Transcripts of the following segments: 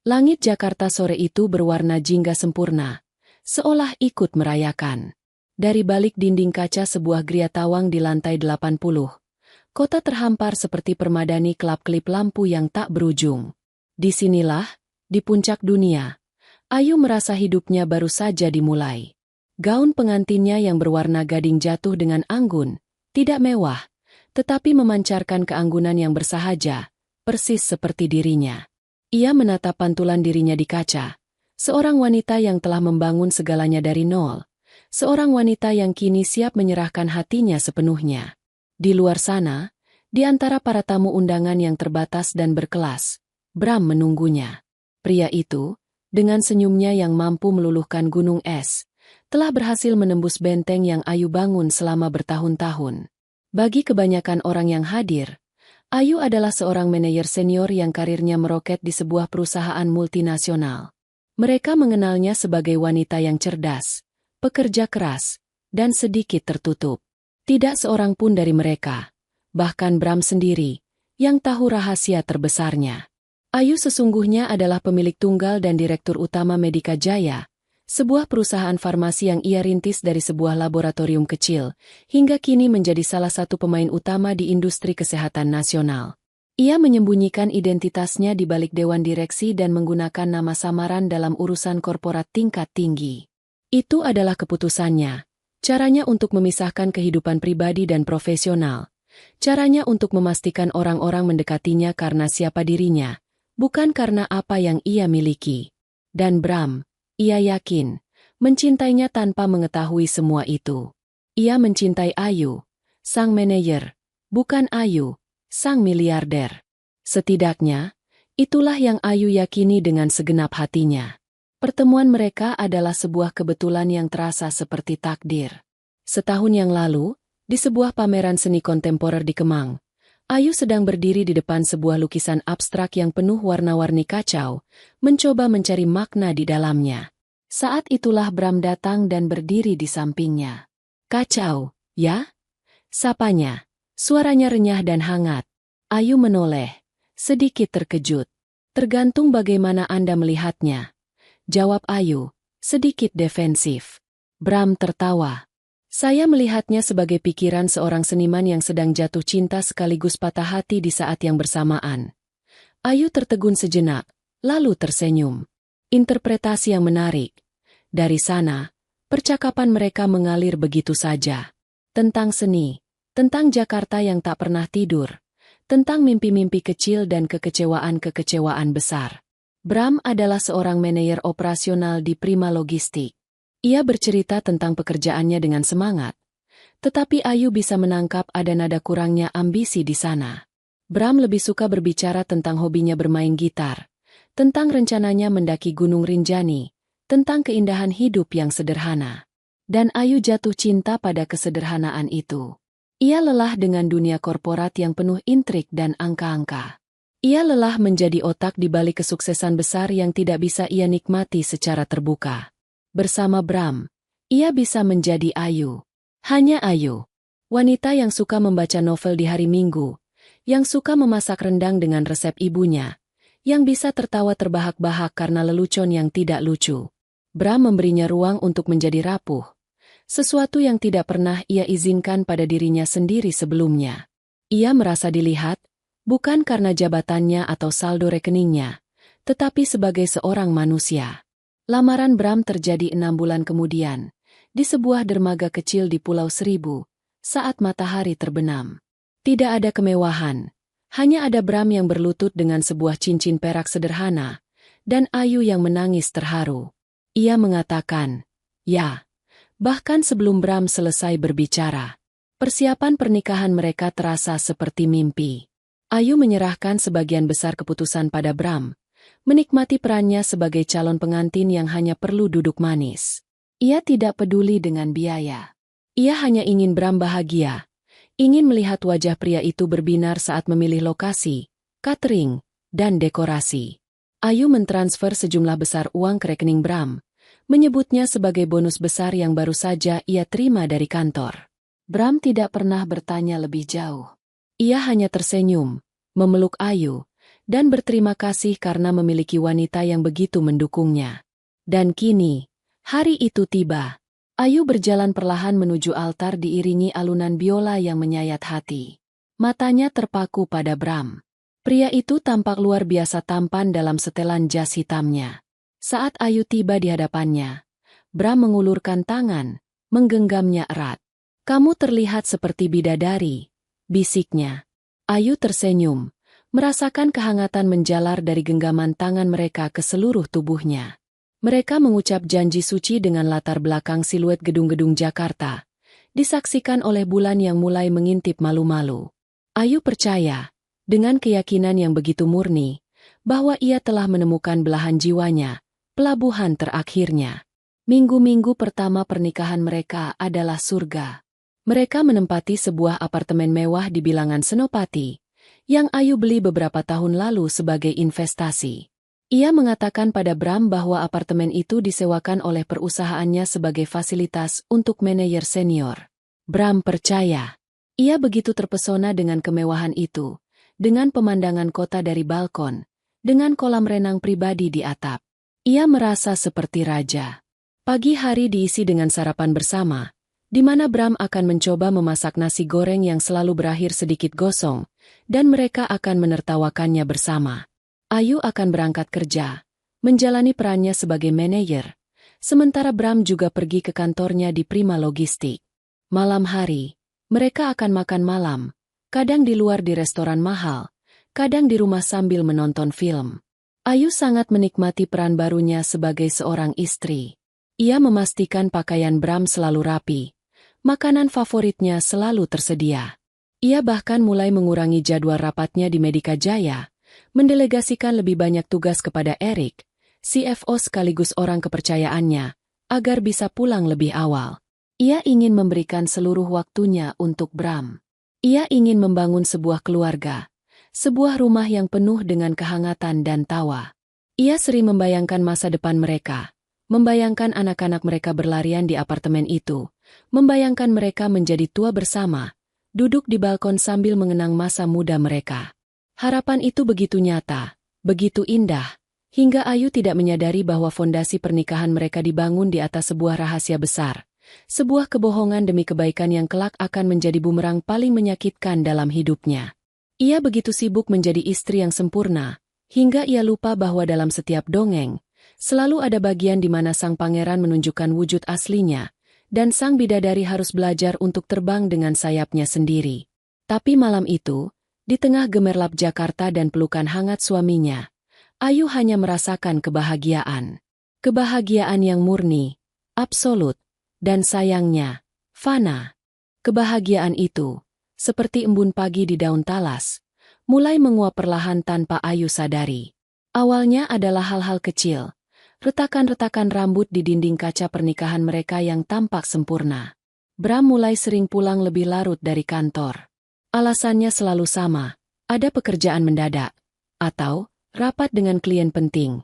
Langit Jakarta sore itu berwarna jingga sempurna, seolah ikut merayakan. Dari balik dinding kaca sebuah gria tawang di lantai 80, kota terhampar seperti permadani kelap-kelip lampu yang tak berujung. Disinilah, di puncak dunia, Ayu merasa hidupnya baru saja dimulai. Gaun pengantinnya yang berwarna gading jatuh dengan anggun, tidak mewah, tetapi memancarkan keanggunan yang bersahaja, persis seperti dirinya. Ia menatap pantulan dirinya di kaca. Seorang wanita yang telah membangun segalanya dari nol. Seorang wanita yang kini siap menyerahkan hatinya sepenuhnya. Di luar sana, di antara para tamu undangan yang terbatas dan berkelas, Bram menunggunya. Pria itu, dengan senyumnya yang mampu meluluhkan gunung es, telah berhasil menembus benteng yang Ayu bangun selama bertahun-tahun. Bagi kebanyakan orang yang hadir, Ayu adalah seorang manajer senior yang karirnya meroket di sebuah perusahaan multinasional. Mereka mengenalnya sebagai wanita yang cerdas, pekerja keras, dan sedikit tertutup. Tidak seorang pun dari mereka, bahkan Bram sendiri, yang tahu rahasia terbesarnya. Ayu sesungguhnya adalah pemilik tunggal dan direktur utama Medika Jaya, sebuah perusahaan farmasi yang ia rintis dari sebuah laboratorium kecil, hingga kini menjadi salah satu pemain utama di industri kesehatan nasional. Ia menyembunyikan identitasnya di balik dewan direksi dan menggunakan nama samaran dalam urusan korporat tingkat tinggi. Itu adalah keputusannya, caranya untuk memisahkan kehidupan pribadi dan profesional, caranya untuk memastikan orang-orang mendekatinya karena siapa dirinya, bukan karena apa yang ia miliki. Dan Bram, ia yakin, mencintainya tanpa mengetahui semua itu. Ia mencintai Ayu, sang manajer, bukan Ayu, sang miliarder. Setidaknya, itulah yang Ayu yakini dengan segenap hatinya. Pertemuan mereka adalah sebuah kebetulan yang terasa seperti takdir. Setahun yang lalu, di sebuah pameran seni kontemporer di Kemang, Ayu sedang berdiri di depan sebuah lukisan abstrak yang penuh warna-warni kacau, mencoba mencari makna di dalamnya. Saat itulah Bram datang dan berdiri di sampingnya. "Kacau, ya?" sapanya. Suaranya renyah dan hangat. Ayu menoleh, sedikit terkejut. "Tergantung bagaimana Anda melihatnya," jawab Ayu, sedikit defensif. Bram tertawa. "Saya melihatnya sebagai pikiran seorang seniman yang sedang jatuh cinta sekaligus patah hati di saat yang bersamaan." Ayu tertegun sejenak, lalu tersenyum. Interpretasi yang menarik. Dari sana, percakapan mereka mengalir begitu saja. Tentang seni, tentang Jakarta yang tak pernah tidur, tentang mimpi-mimpi kecil dan kekecewaan-kekecewaan besar. Bram adalah seorang manajer operasional di Prima Logistik. Ia bercerita tentang pekerjaannya dengan semangat, tetapi Ayu bisa menangkap ada nada kurangnya ambisi di sana. Bram lebih suka berbicara tentang hobinya bermain gitar, tentang rencananya mendaki Gunung Rinjani, tentang keindahan hidup yang sederhana. Dan Ayu jatuh cinta pada kesederhanaan itu. Ia lelah dengan dunia korporat yang penuh intrik dan angka-angka. Ia lelah menjadi otak di balik kesuksesan besar yang tidak bisa ia nikmati secara terbuka. Bersama Bram, ia bisa menjadi Ayu. Hanya Ayu. Wanita yang suka membaca novel di hari Minggu, yang suka memasak rendang dengan resep ibunya, yang bisa tertawa terbahak-bahak karena lelucon yang tidak lucu. Bram memberinya ruang untuk menjadi rapuh, sesuatu yang tidak pernah ia izinkan pada dirinya sendiri sebelumnya. Ia merasa dilihat, bukan karena jabatannya atau saldo rekeningnya, tetapi sebagai seorang manusia. Lamaran Bram terjadi 6 bulan kemudian, di sebuah dermaga kecil di Pulau Seribu, saat matahari terbenam. Tidak ada kemewahan, hanya ada Bram yang berlutut dengan sebuah cincin perak sederhana, dan Ayu yang menangis terharu. Ia mengatakan, "Ya." Bahkan sebelum Bram selesai berbicara, persiapan pernikahan mereka terasa seperti mimpi. Ayu menyerahkan sebagian besar keputusan pada Bram, menikmati perannya sebagai calon pengantin yang hanya perlu duduk manis. Ia tidak peduli dengan biaya. Ia hanya ingin Bram bahagia, ingin melihat wajah pria itu berbinar saat memilih lokasi, catering, dan dekorasi. Ayu mentransfer sejumlah besar uang ke rekening Bram, menyebutnya sebagai bonus besar yang baru saja ia terima dari kantor. Bram tidak pernah bertanya lebih jauh. Ia hanya tersenyum, memeluk Ayu, dan berterima kasih karena memiliki wanita yang begitu mendukungnya. Dan kini, hari itu tiba. Ayu berjalan perlahan menuju altar diiringi alunan biola yang menyayat hati. Matanya terpaku pada Bram. Pria itu tampak luar biasa tampan dalam setelan jas hitamnya. Saat Ayu tiba di hadapannya, Bram mengulurkan tangan, menggenggamnya erat. "Kamu terlihat seperti bidadari," bisiknya. Ayu tersenyum, merasakan kehangatan menjalar dari genggaman tangan mereka ke seluruh tubuhnya. Mereka mengucap janji suci dengan latar belakang siluet gedung-gedung Jakarta, disaksikan oleh bulan yang mulai mengintip malu-malu. Ayu percaya, dengan keyakinan yang begitu murni, bahwa ia telah menemukan belahan jiwanya, pelabuhan terakhirnya. Minggu-minggu pertama pernikahan mereka adalah surga. Mereka menempati sebuah apartemen mewah di bilangan Senopati, yang Ayu beli beberapa tahun lalu sebagai investasi. Ia mengatakan pada Bram bahwa apartemen itu disewakan oleh perusahaannya sebagai fasilitas untuk manajer senior. Bram percaya. Ia begitu terpesona dengan kemewahan itu, dengan pemandangan kota dari balkon, dengan kolam renang pribadi di atap. Ia merasa seperti raja. Pagi hari diisi dengan sarapan bersama, di mana Bram akan mencoba memasak nasi goreng yang selalu berakhir sedikit gosong, dan mereka akan menertawakannya bersama. Ayu akan berangkat kerja, menjalani perannya sebagai manajer, sementara Bram juga pergi ke kantornya di Prima Logistik. Malam hari, mereka akan makan malam, kadang di luar di restoran mahal, kadang di rumah sambil menonton film. Ayu sangat menikmati peran barunya sebagai seorang istri. Ia memastikan pakaian Bram selalu rapi, makanan favoritnya selalu tersedia. Ia bahkan mulai mengurangi jadwal rapatnya di Medika Jaya, mendelegasikan lebih banyak tugas kepada Erik, CFO sekaligus orang kepercayaannya, agar bisa pulang lebih awal. Ia ingin memberikan seluruh waktunya untuk Bram. Ia ingin membangun sebuah keluarga, sebuah rumah yang penuh dengan kehangatan dan tawa. Ia sering membayangkan masa depan mereka, membayangkan anak-anak mereka berlarian di apartemen itu, membayangkan mereka menjadi tua bersama, duduk di balkon sambil mengenang masa muda mereka. Harapan itu begitu nyata, begitu indah, hingga Ayu tidak menyadari bahwa fondasi pernikahan mereka dibangun di atas sebuah rahasia besar. Sebuah kebohongan demi kebaikan yang kelak akan menjadi bumerang paling menyakitkan dalam hidupnya. Ia begitu sibuk menjadi istri yang sempurna, hingga ia lupa bahwa dalam setiap dongeng, selalu ada bagian di mana sang pangeran menunjukkan wujud aslinya, dan sang bidadari harus belajar untuk terbang dengan sayapnya sendiri. Tapi malam itu, di tengah gemerlap Jakarta dan pelukan hangat suaminya, Ayu hanya merasakan kebahagiaan. Kebahagiaan yang murni, absolut, dan sayangnya, fana. Kebahagiaan itu, seperti embun pagi di daun talas, mulai menguap perlahan tanpa Ayu sadari. Awalnya adalah hal-hal kecil, retakan-retakan rambut di dinding kaca pernikahan mereka yang tampak sempurna. Bram mulai sering pulang lebih larut dari kantor. Alasannya selalu sama, ada pekerjaan mendadak, atau rapat dengan klien penting.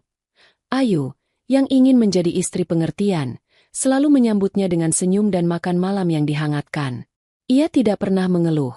Ayu, yang ingin menjadi istri pengertian, selalu menyambutnya dengan senyum dan makan malam yang dihangatkan. Ia tidak pernah mengeluh,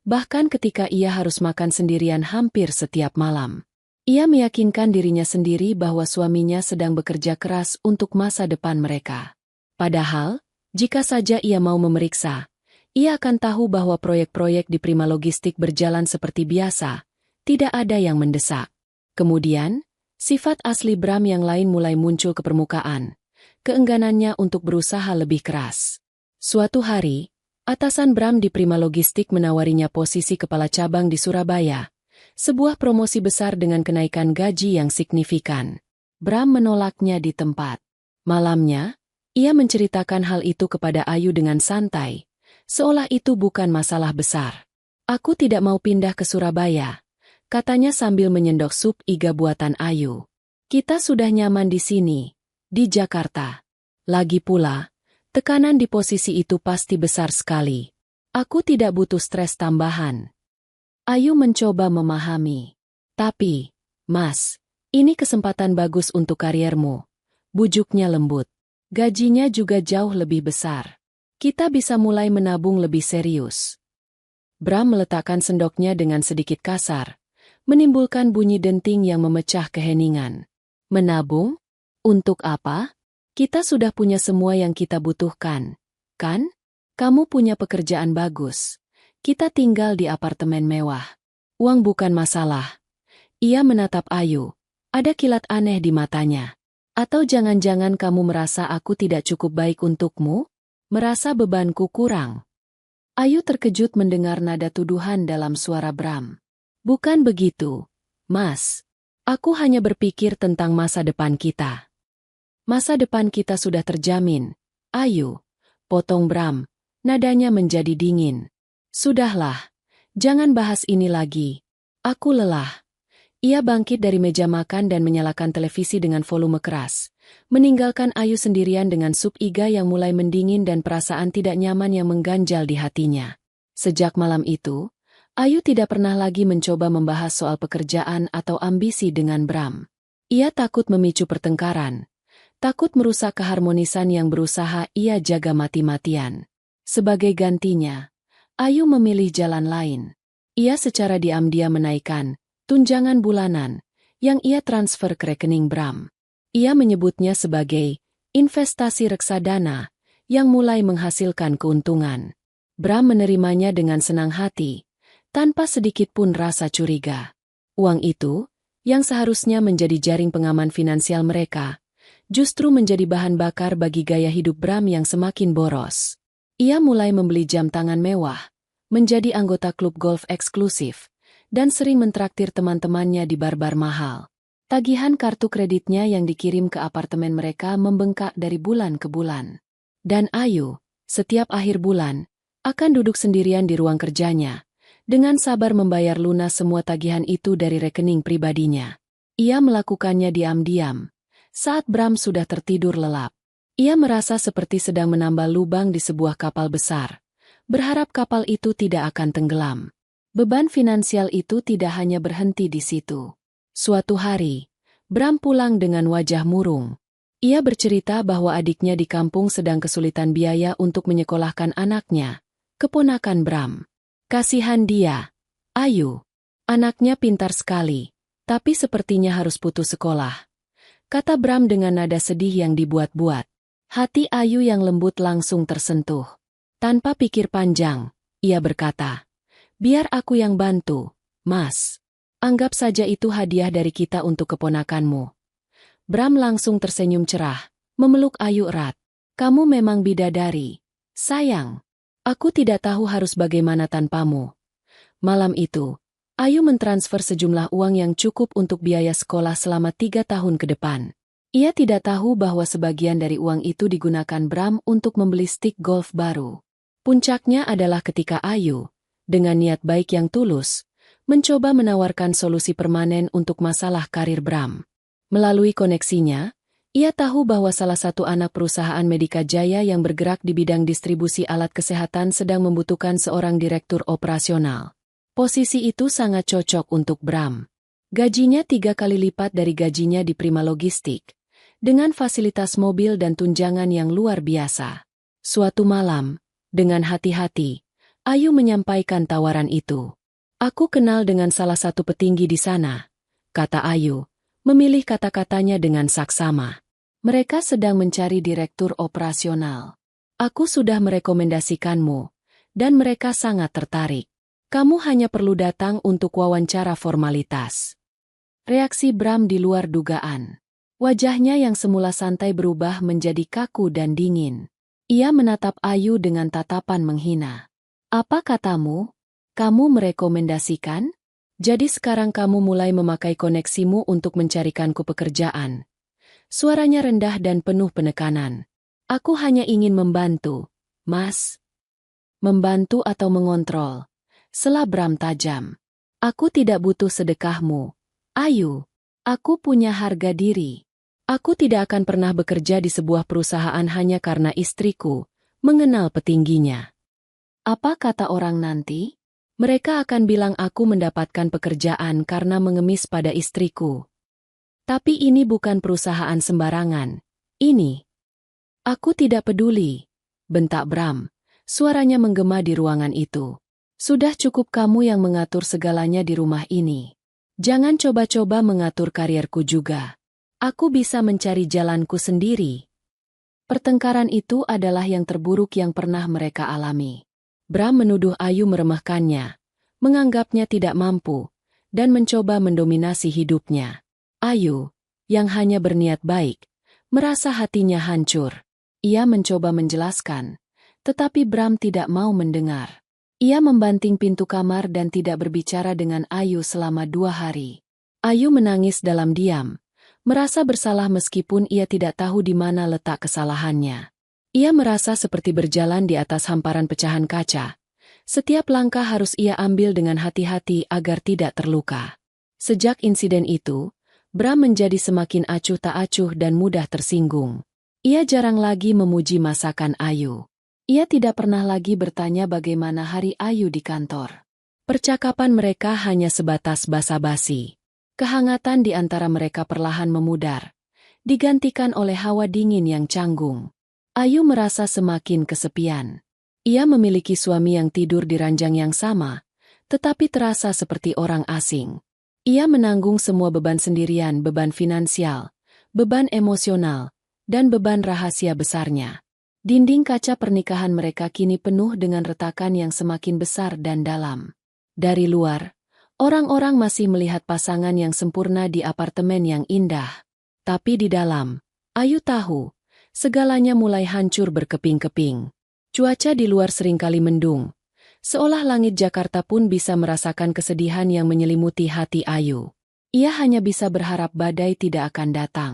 bahkan ketika ia harus makan sendirian hampir setiap malam. Ia meyakinkan dirinya sendiri bahwa suaminya sedang bekerja keras untuk masa depan mereka. Padahal, jika saja ia mau memeriksa, ia akan tahu bahwa proyek-proyek di Prima Logistik berjalan seperti biasa, tidak ada yang mendesak. Kemudian, sifat asli Bram yang lain mulai muncul ke permukaan. Keengganannya untuk berusaha lebih keras. Suatu hari, atasan Bram di Prima Logistik menawarinya posisi kepala cabang di Surabaya, sebuah promosi besar dengan kenaikan gaji yang signifikan. Bram menolaknya di tempat. Malamnya, ia menceritakan hal itu kepada Ayu dengan santai, seolah itu bukan masalah besar. "Aku tidak mau pindah ke Surabaya," katanya sambil menyendok sup iga buatan Ayu. "Kita sudah nyaman di sini, di Jakarta. Lagi pula, tekanan di posisi itu pasti besar sekali. Aku tidak butuh stres tambahan." Ayu mencoba memahami. "Tapi, Mas, ini kesempatan bagus untuk kariermu," bujuknya lembut. "Gajinya juga jauh lebih besar. Kita bisa mulai menabung lebih serius." Bram meletakkan sendoknya dengan sedikit kasar, menimbulkan bunyi denting yang memecah keheningan. Menabung? Untuk apa? Kita sudah punya semua yang kita butuhkan, kan? Kamu punya pekerjaan bagus. Kita tinggal di apartemen mewah. Uang bukan masalah. Ia menatap Ayu. Ada kilat aneh di matanya. Atau jangan-jangan kamu merasa aku tidak cukup baik untukmu? Merasa bebanku kurang? Ayu terkejut mendengar nada tuduhan dalam suara Bram. Bukan begitu, Mas. Aku hanya berpikir tentang masa depan kita. Masa depan kita sudah terjamin. Ayu, potong Bram. Nadanya menjadi dingin. Sudahlah, jangan bahas ini lagi. Aku lelah. Ia bangkit dari meja makan dan menyalakan televisi dengan volume keras, meninggalkan Ayu sendirian dengan sup iga yang mulai mendingin dan perasaan tidak nyaman yang mengganjal di hatinya. Sejak malam itu, Ayu tidak pernah lagi mencoba membahas soal pekerjaan atau ambisi dengan Bram. Ia takut memicu pertengkaran, takut merusak keharmonisan yang berusaha ia jaga mati-matian. Sebagai gantinya, Ayu memilih jalan lain. Ia secara diam-diam menaikkan tunjangan bulanan yang ia transfer ke rekening Bram. Ia menyebutnya sebagai investasi reksadana yang mulai menghasilkan keuntungan. Bram menerimanya dengan senang hati, tanpa sedikit pun rasa curiga. Uang itu, yang seharusnya menjadi jaring pengaman finansial mereka, justru menjadi bahan bakar bagi gaya hidup Bram yang semakin boros. Ia mulai membeli jam tangan mewah, menjadi anggota klub golf eksklusif, dan sering mentraktir teman-temannya di bar-bar mahal. Tagihan kartu kreditnya yang dikirim ke apartemen mereka membengkak dari bulan ke bulan. Dan Ayu, setiap akhir bulan, akan duduk sendirian di ruang kerjanya, dengan sabar membayar lunas semua tagihan itu dari rekening pribadinya. Ia melakukannya diam-diam, saat Bram sudah tertidur lelap. Ia merasa seperti sedang menambal lubang di sebuah kapal besar, berharap kapal itu tidak akan tenggelam. Beban finansial itu tidak hanya berhenti di situ. Suatu hari, Bram pulang dengan wajah murung. Ia bercerita bahwa adiknya di kampung sedang kesulitan biaya untuk menyekolahkan anaknya, keponakan Bram. Kasihan dia. Ayu. Anaknya pintar sekali, tapi sepertinya harus putus sekolah, kata Bram dengan nada sedih yang dibuat-buat. Hati Ayu yang lembut langsung tersentuh. Tanpa pikir panjang, ia berkata, biar aku yang bantu, Mas. Anggap saja itu hadiah dari kita untuk keponakanmu. Bram langsung tersenyum cerah, memeluk Ayu erat. Kamu memang bidadari. Sayang. Aku tidak tahu harus bagaimana tanpamu. Malam itu, Ayu mentransfer sejumlah uang yang cukup untuk biaya sekolah selama 3 tahun ke depan. Ia tidak tahu bahwa sebagian dari uang itu digunakan Bram untuk membeli stik golf baru. Puncaknya adalah ketika Ayu, dengan niat baik yang tulus, mencoba menawarkan solusi permanen untuk masalah karir Bram. Melalui koneksinya, ia tahu bahwa salah satu anak perusahaan Medika Jaya yang bergerak di bidang distribusi alat kesehatan sedang membutuhkan seorang direktur operasional. Posisi itu sangat cocok untuk Bram. Gajinya 3 kali lipat dari gajinya di Prima Logistik, dengan fasilitas mobil dan tunjangan yang luar biasa. Suatu malam, dengan hati-hati, Ayu menyampaikan tawaran itu. Aku kenal dengan salah satu petinggi di sana, kata Ayu, memilih kata-katanya dengan saksama. Mereka sedang mencari direktur operasional. Aku sudah merekomendasikanmu, dan mereka sangat tertarik. Kamu hanya perlu datang untuk wawancara formalitas. Reaksi Bram di luar dugaan. Wajahnya yang semula santai berubah menjadi kaku dan dingin. Ia menatap Ayu dengan tatapan menghina. Apa katamu? Kamu merekomendasikan? Jadi sekarang kamu mulai memakai koneksimu untuk mencarikanku pekerjaan. Suaranya rendah dan penuh penekanan. Aku hanya ingin membantu, Mas. Membantu atau mengontrol? Sela Bram tajam. Aku tidak butuh sedekahmu, Ayu. Aku punya harga diri. Aku tidak akan pernah bekerja di sebuah perusahaan hanya karena istriku mengenal petingginya. Apa kata orang nanti? Mereka akan bilang aku mendapatkan pekerjaan karena mengemis pada istriku. Tapi ini bukan perusahaan sembarangan. Ini. Aku tidak peduli, bentak Bram. Suaranya menggema di ruangan itu. Sudah cukup kamu yang mengatur segalanya di rumah ini. Jangan coba-coba mengatur karierku juga. Aku bisa mencari jalanku sendiri. Pertengkaran itu adalah yang terburuk yang pernah mereka alami. Bram menuduh Ayu meremehkannya, menganggapnya tidak mampu, dan mencoba mendominasi hidupnya. Ayu, yang hanya berniat baik, merasa hatinya hancur. Ia mencoba menjelaskan, tetapi Bram tidak mau mendengar. Ia membanting pintu kamar dan tidak berbicara dengan Ayu selama 2 hari. Ayu menangis dalam diam, merasa bersalah meskipun ia tidak tahu di mana letak kesalahannya. Ia merasa seperti berjalan di atas hamparan pecahan kaca. Setiap langkah harus ia ambil dengan hati-hati agar tidak terluka. Sejak insiden itu, Bram menjadi semakin acuh tak acuh dan mudah tersinggung. Ia jarang lagi memuji masakan Ayu. Ia tidak pernah lagi bertanya bagaimana hari Ayu di kantor. Percakapan mereka hanya sebatas basa-basi. Kehangatan di antara mereka perlahan memudar, digantikan oleh hawa dingin yang canggung. Ayu merasa semakin kesepian. Ia memiliki suami yang tidur di ranjang yang sama, tetapi terasa seperti orang asing. Ia menanggung semua beban sendirian, beban finansial, beban emosional, dan beban rahasia besarnya. Dinding kaca pernikahan mereka kini penuh dengan retakan yang semakin besar dan dalam. Dari luar, orang-orang masih melihat pasangan yang sempurna di apartemen yang indah. Tapi di dalam, Ayu tahu, segalanya mulai hancur berkeping-keping. Cuaca di luar seringkali mendung, seolah langit Jakarta pun bisa merasakan kesedihan yang menyelimuti hati Ayu. Ia hanya bisa berharap badai tidak akan datang.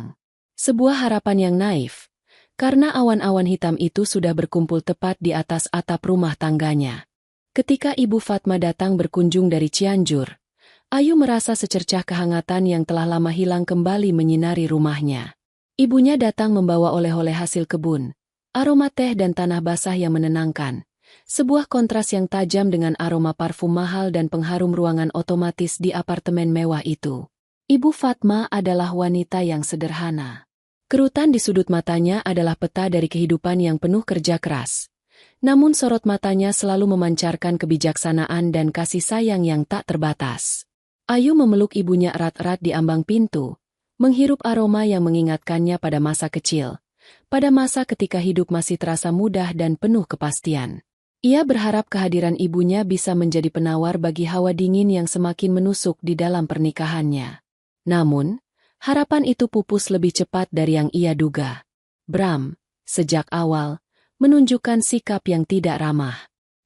Sebuah harapan yang naif, karena awan-awan hitam itu sudah berkumpul tepat di atas atap rumah tangganya. Ketika Ibu Fatma datang berkunjung dari Cianjur, Ayu merasa secercah kehangatan yang telah lama hilang kembali menyinari rumahnya. Ibunya datang membawa oleh-oleh hasil kebun, aroma teh dan tanah basah yang menenangkan, sebuah kontras yang tajam dengan aroma parfum mahal dan pengharum ruangan otomatis di apartemen mewah itu. Ibu Fatma adalah wanita yang sederhana. Kerutan di sudut matanya adalah peta dari kehidupan yang penuh kerja keras. Namun sorot matanya selalu memancarkan kebijaksanaan dan kasih sayang yang tak terbatas. Ayu memeluk ibunya erat-erat di ambang pintu, menghirup aroma yang mengingatkannya pada masa kecil, pada masa ketika hidup masih terasa mudah dan penuh kepastian. Ia berharap kehadiran ibunya bisa menjadi penawar bagi hawa dingin yang semakin menusuk di dalam pernikahannya. Namun, harapan itu pupus lebih cepat dari yang ia duga. Bram, sejak awal, menunjukkan sikap yang tidak ramah.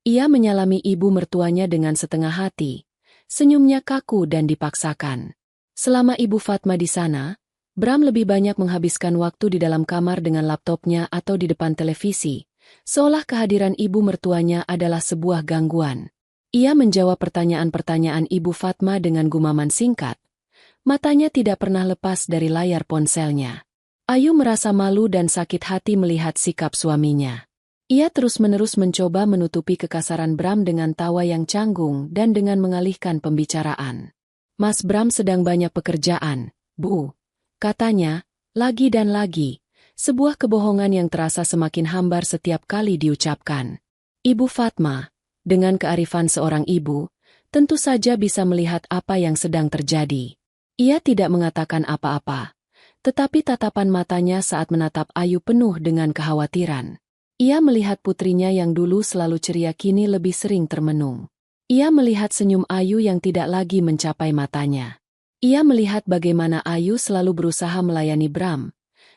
Ia menyalami ibu mertuanya dengan setengah hati, senyumnya kaku dan dipaksakan. Selama Ibu Fatma di sana, Bram lebih banyak menghabiskan waktu di dalam kamar dengan laptopnya atau di depan televisi, seolah kehadiran ibu mertuanya adalah sebuah gangguan. Ia menjawab pertanyaan-pertanyaan Ibu Fatma dengan gumaman singkat. Matanya tidak pernah lepas dari layar ponselnya. Ayu merasa malu dan sakit hati melihat sikap suaminya. Ia terus-menerus mencoba menutupi kekasaran Bram dengan tawa yang canggung dan dengan mengalihkan pembicaraan. "Mas Bram sedang banyak pekerjaan, Bu," katanya, lagi dan lagi, sebuah kebohongan yang terasa semakin hambar setiap kali diucapkan. Ibu Fatma, dengan kearifan seorang ibu, tentu saja bisa melihat apa yang sedang terjadi. Ia tidak mengatakan apa-apa, tetapi tatapan matanya saat menatap Ayu penuh dengan kekhawatiran. Ia melihat putrinya yang dulu selalu ceria kini lebih sering termenung. Ia melihat senyum Ayu yang tidak lagi mencapai matanya. Ia melihat bagaimana Ayu selalu berusaha melayani Bram,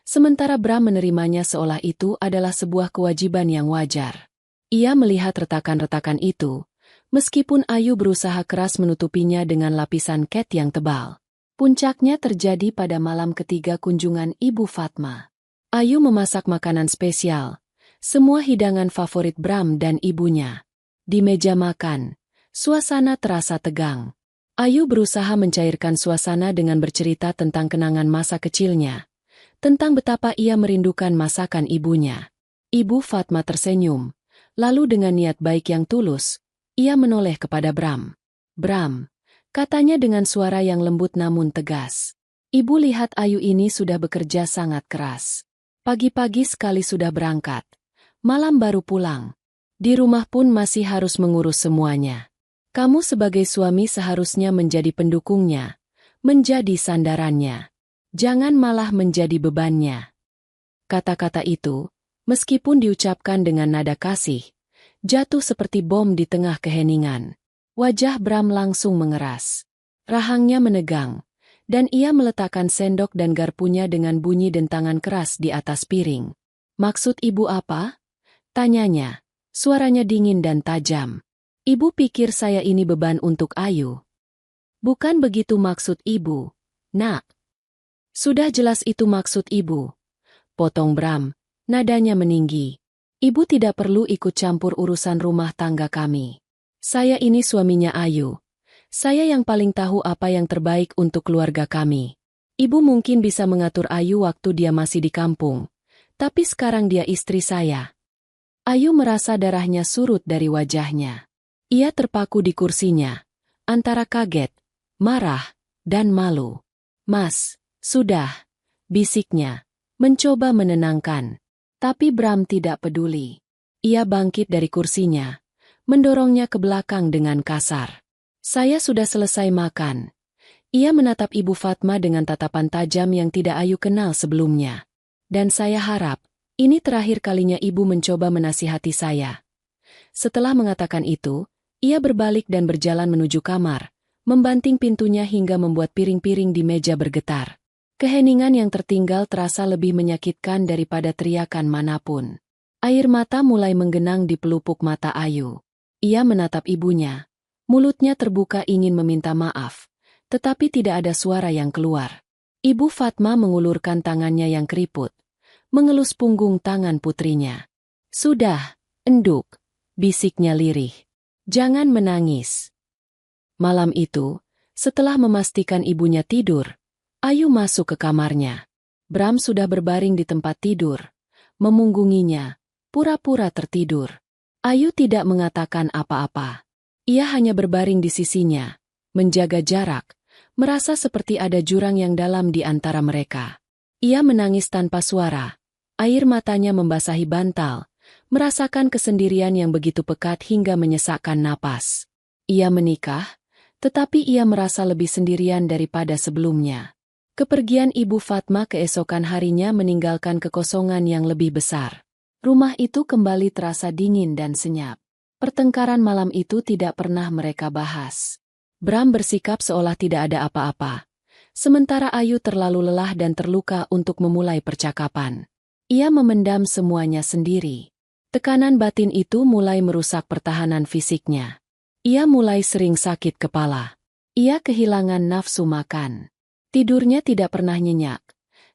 sementara Bram menerimanya seolah itu adalah sebuah kewajiban yang wajar. Ia melihat retakan-retakan itu, meskipun Ayu berusaha keras menutupinya dengan lapisan cat yang tebal. Puncaknya terjadi pada malam ketiga kunjungan Ibu Fatma. Ayu memasak makanan spesial, semua hidangan favorit Bram dan ibunya. Di meja makan, suasana terasa tegang. Ayu berusaha mencairkan suasana dengan bercerita tentang kenangan masa kecilnya, tentang betapa ia merindukan masakan ibunya. Ibu Fatma tersenyum, lalu dengan niat baik yang tulus, ia menoleh kepada Bram. "Bram," katanya dengan suara yang lembut namun tegas. "Ibu lihat Ayu ini sudah bekerja sangat keras. Pagi-pagi sekali sudah berangkat. Malam baru pulang. Di rumah pun masih harus mengurus semuanya. Kamu sebagai suami seharusnya menjadi pendukungnya, menjadi sandarannya. Jangan malah menjadi bebannya. Kata-kata itu, meskipun diucapkan dengan nada kasih, jatuh seperti bom di tengah keheningan. Wajah Bram langsung mengeras. Rahangnya menegang, dan ia meletakkan sendok dan garpunya dengan bunyi dentangan keras di atas piring. "Maksud ibu apa?" tanyanya. Suaranya dingin dan tajam. "Ibu pikir saya ini beban untuk Ayu?" "Bukan begitu maksud ibu, nak." "Sudah jelas itu maksud ibu," potong Bram, nadanya meninggi. "Ibu tidak perlu ikut campur urusan rumah tangga kami. Saya ini suaminya Ayu. Saya yang paling tahu apa yang terbaik untuk keluarga kami. Ibu mungkin bisa mengatur Ayu waktu dia masih di kampung, tapi sekarang dia istri saya." Ayu merasa darahnya surut dari wajahnya. Ia terpaku di kursinya, antara kaget, marah, dan malu. "Mas, sudah," bisiknya, mencoba menenangkan. Tapi Bram tidak peduli. Ia bangkit dari kursinya, mendorongnya ke belakang dengan kasar. "Saya sudah selesai makan." Ia menatap Ibu Fatma dengan tatapan tajam yang tidak Ayu kenal sebelumnya. "Dan saya harap, ini terakhir kalinya Ibu mencoba menasihati saya." Setelah mengatakan itu, ia berbalik dan berjalan menuju kamar, membanting pintunya hingga membuat piring-piring di meja bergetar. Keheningan yang tertinggal terasa lebih menyakitkan daripada teriakan manapun. Air mata mulai menggenang di pelupuk mata Ayu. Ia menatap ibunya. Mulutnya terbuka ingin meminta maaf, tetapi tidak ada suara yang keluar. Ibu Fatma mengulurkan tangannya yang keriput, mengelus punggung tangan putrinya. "Sudah, enduk," bisiknya lirih. "Jangan menangis." Malam itu, setelah memastikan ibunya tidur, Ayu masuk ke kamarnya. Bram sudah berbaring di tempat tidur, memunggunginya, pura-pura tertidur. Ayu tidak mengatakan apa-apa. Ia hanya berbaring di sisinya, menjaga jarak, merasa seperti ada jurang yang dalam di antara mereka. Ia menangis tanpa suara, air matanya membasahi bantal, merasakan kesendirian yang begitu pekat hingga menyesakkan napas. Ia menikah, tetapi ia merasa lebih sendirian daripada sebelumnya. Kepergian Ibu Fatma keesokan harinya meninggalkan kekosongan yang lebih besar. Rumah itu kembali terasa dingin dan senyap. Pertengkaran malam itu tidak pernah mereka bahas. Bram bersikap seolah tidak ada apa-apa, sementara Ayu terlalu lelah dan terluka untuk memulai percakapan. Ia memendam semuanya sendiri. Tekanan batin itu mulai merusak pertahanan fisiknya. Ia mulai sering sakit kepala. Ia kehilangan nafsu makan. Tidurnya tidak pernah nyenyak.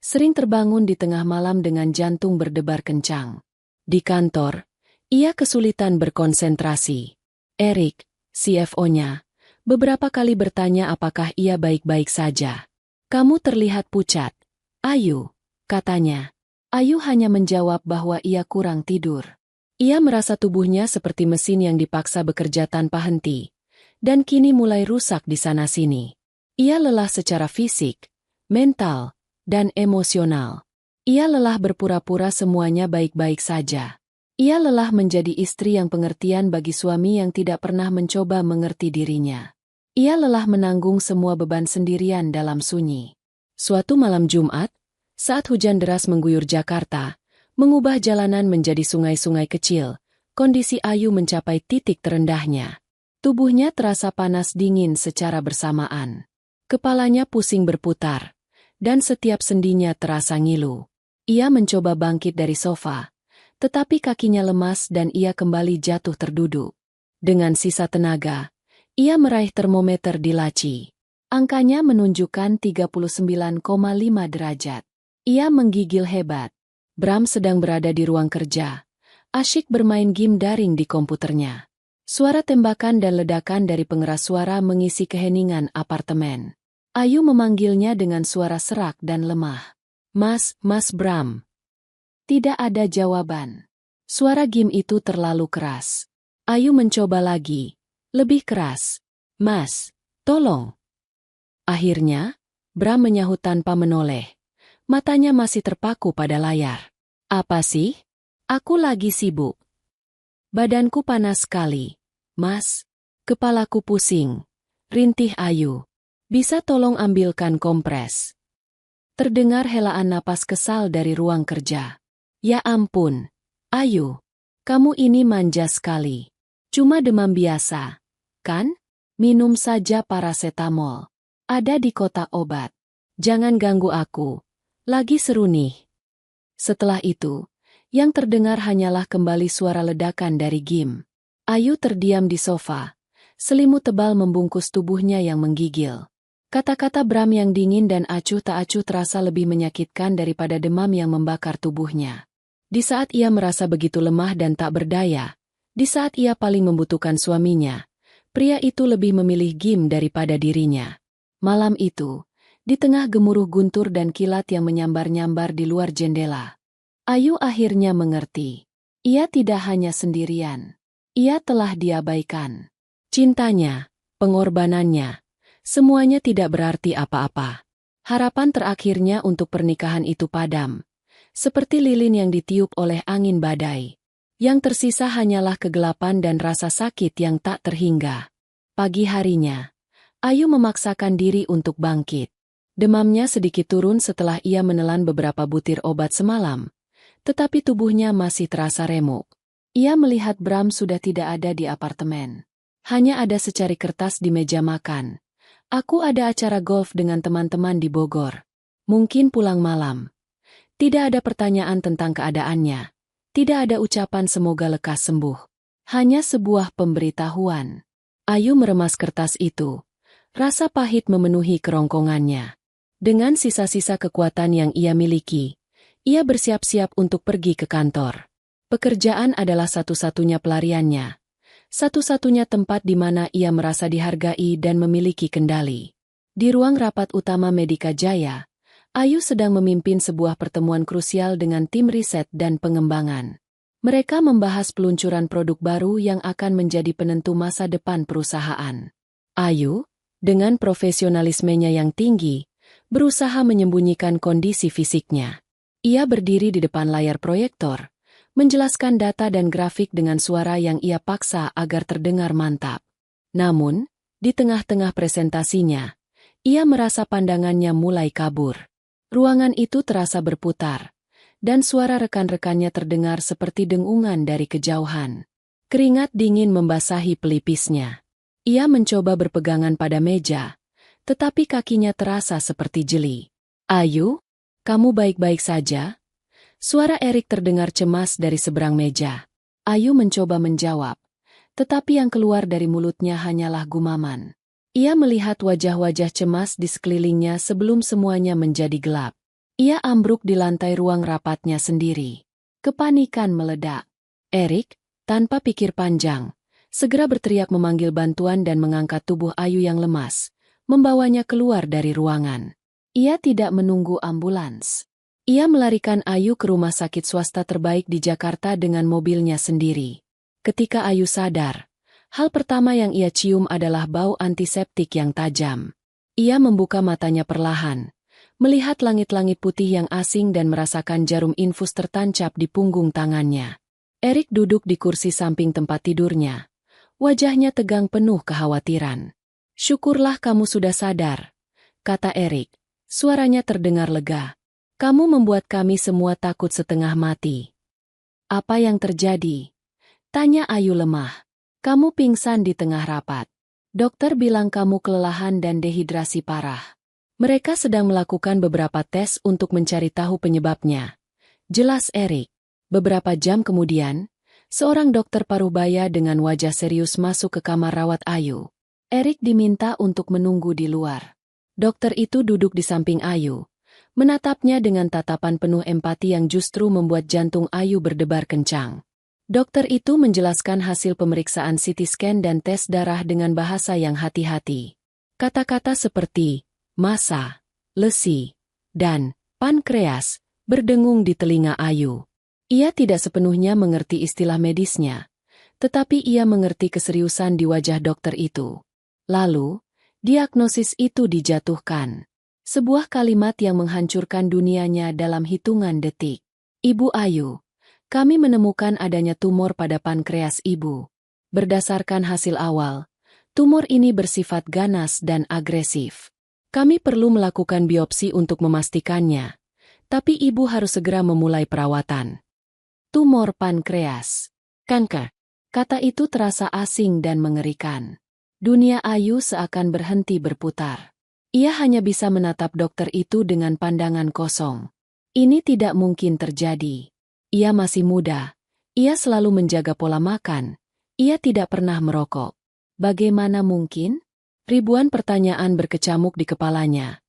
Sering terbangun di tengah malam dengan jantung berdebar kencang. Di kantor, ia kesulitan berkonsentrasi. Erik, CFO-nya, beberapa kali bertanya apakah ia baik-baik saja. "Kamu terlihat pucat, Ayu," katanya. Ayu hanya menjawab bahwa ia kurang tidur. Ia merasa tubuhnya seperti mesin yang dipaksa bekerja tanpa henti, dan kini mulai rusak di sana-sini. Ia lelah secara fisik, mental, dan emosional. Ia lelah berpura-pura semuanya baik-baik saja. Ia lelah menjadi istri yang pengertian bagi suami yang tidak pernah mencoba mengerti dirinya. Ia lelah menanggung semua beban sendirian dalam sunyi. Suatu malam Jumat, saat hujan deras mengguyur Jakarta, mengubah jalanan menjadi sungai-sungai kecil, kondisi Ayu mencapai titik terendahnya. Tubuhnya terasa panas dingin secara bersamaan. Kepalanya pusing berputar, dan setiap sendinya terasa ngilu. Ia mencoba bangkit dari sofa, tetapi kakinya lemas dan ia kembali jatuh terduduk. Dengan sisa tenaga, ia meraih termometer di laci. Angkanya menunjukkan 39,5 derajat. Ia menggigil hebat. Bram sedang berada di ruang kerja, asyik bermain game daring di komputernya. Suara tembakan dan ledakan dari pengeras suara mengisi keheningan apartemen. Ayu memanggilnya dengan suara serak dan lemah. Mas Bram." Tidak ada jawaban. Suara game itu terlalu keras. Ayu mencoba lagi, lebih keras. "Mas, tolong." Akhirnya, Bram menyahut tanpa menoleh. Matanya masih terpaku pada layar. "Apa sih?" "Aku lagi sibuk. Badanku panas sekali, Mas. Kepalaku pusing." Rintih Ayu. Bisa tolong ambilkan kompres. Terdengar helaan napas kesal dari ruang kerja. Ya ampun, Ayu. Kamu ini manja sekali. Cuma demam biasa, kan? Minum saja parasetamol. Ada di kotak obat. Jangan ganggu aku. Lagi seru nih. Setelah itu, yang terdengar hanyalah kembali suara ledakan dari Gim. Ayu terdiam di sofa. Selimut tebal membungkus tubuhnya yang menggigil. Kata-kata Bram yang dingin dan acuh tak acuh terasa lebih menyakitkan daripada demam yang membakar tubuhnya. Di saat ia merasa begitu lemah dan tak berdaya, di saat ia paling membutuhkan suaminya, pria itu lebih memilih Gim daripada dirinya. Malam itu, di tengah gemuruh guntur dan kilat yang menyambar-nyambar di luar jendela, Ayu akhirnya mengerti. Ia tidak hanya sendirian. Ia telah diabaikan. Cintanya, pengorbanannya, semuanya tidak berarti apa-apa. Harapan terakhirnya untuk pernikahan itu padam. Seperti lilin yang ditiup oleh angin badai. Yang tersisa hanyalah kegelapan dan rasa sakit yang tak terhingga. Pagi harinya, Ayu memaksakan diri untuk bangkit. Demamnya sedikit turun setelah ia menelan beberapa butir obat semalam. Tetapi tubuhnya masih terasa remuk. Ia melihat Bram sudah tidak ada di apartemen. Hanya ada secari kertas di meja makan. Aku ada acara golf dengan teman-teman di Bogor. Mungkin pulang malam. Tidak ada pertanyaan tentang keadaannya. Tidak ada ucapan semoga lekas sembuh. Hanya sebuah pemberitahuan. Ayu meremas kertas itu. Rasa pahit memenuhi kerongkongannya. Dengan sisa-sisa kekuatan yang ia miliki, ia bersiap-siap untuk pergi ke kantor. Pekerjaan adalah satu-satunya pelariannya. Satu-satunya tempat di mana ia merasa dihargai dan memiliki kendali. Di ruang rapat utama Medika Jaya, Ayu sedang memimpin sebuah pertemuan krusial dengan tim riset dan pengembangan. Mereka membahas peluncuran produk baru yang akan menjadi penentu masa depan perusahaan. Ayu, dengan profesionalismenya yang tinggi, berusaha menyembunyikan kondisi fisiknya. Ia berdiri di depan layar proyektor, menjelaskan data dan grafik dengan suara yang ia paksa agar terdengar mantap. Namun, di tengah-tengah presentasinya, ia merasa pandangannya mulai kabur. Ruangan itu terasa berputar, dan suara rekan-rekannya terdengar seperti dengungan dari kejauhan. Keringat dingin membasahi pelipisnya. Ia mencoba berpegangan pada meja, tetapi kakinya terasa seperti jeli. Ayu, kamu baik-baik saja? Suara Erik terdengar cemas dari seberang meja. Ayu mencoba menjawab, tetapi yang keluar dari mulutnya hanyalah gumaman. Ia melihat wajah-wajah cemas di sekelilingnya sebelum semuanya menjadi gelap. Ia ambruk di lantai ruang rapatnya sendiri. Kepanikan meledak. Erik, tanpa pikir panjang, segera berteriak memanggil bantuan dan mengangkat tubuh Ayu yang lemas, membawanya keluar dari ruangan. Ia tidak menunggu ambulans. Ia melarikan Ayu ke rumah sakit swasta terbaik di Jakarta dengan mobilnya sendiri. Ketika Ayu sadar, hal pertama yang ia cium adalah bau antiseptik yang tajam. Ia membuka matanya perlahan, melihat langit-langit putih yang asing dan merasakan jarum infus tertancap di punggung tangannya. Erik duduk di kursi samping tempat tidurnya. Wajahnya tegang penuh kekhawatiran. Syukurlah kamu sudah sadar, kata Erik. Suaranya terdengar lega. Kamu membuat kami semua takut setengah mati. Apa yang terjadi? Tanya Ayu lemah. Kamu pingsan di tengah rapat. Dokter bilang kamu kelelahan dan dehidrasi parah. Mereka sedang melakukan beberapa tes untuk mencari tahu penyebabnya. Jelas Erik. Beberapa jam kemudian, seorang dokter paruh-baya dengan wajah serius masuk ke kamar rawat Ayu. Erik diminta untuk menunggu di luar. Dokter itu duduk di samping Ayu, menatapnya dengan tatapan penuh empati yang justru membuat jantung Ayu berdebar kencang. Dokter itu menjelaskan hasil pemeriksaan CT scan dan tes darah dengan bahasa yang hati-hati. Kata-kata seperti massa, lesi, dan pankreas berdengung di telinga Ayu. Ia tidak sepenuhnya mengerti istilah medisnya, tetapi ia mengerti keseriusan di wajah dokter itu. Lalu, diagnosis itu dijatuhkan. Sebuah kalimat yang menghancurkan dunianya dalam hitungan detik. Ibu Ayu, kami menemukan adanya tumor pada pankreas ibu. Berdasarkan hasil awal, tumor ini bersifat ganas dan agresif. Kami perlu melakukan biopsi untuk memastikannya, tapi ibu harus segera memulai perawatan. Tumor pankreas. Kanker. Kata itu terasa asing dan mengerikan. Dunia Ayu seakan berhenti berputar. Ia hanya bisa menatap dokter itu dengan pandangan kosong. Ini tidak mungkin terjadi. Ia masih muda. Ia selalu menjaga pola makan. Ia tidak pernah merokok. Bagaimana mungkin? Ribuan pertanyaan berkecamuk di kepalanya.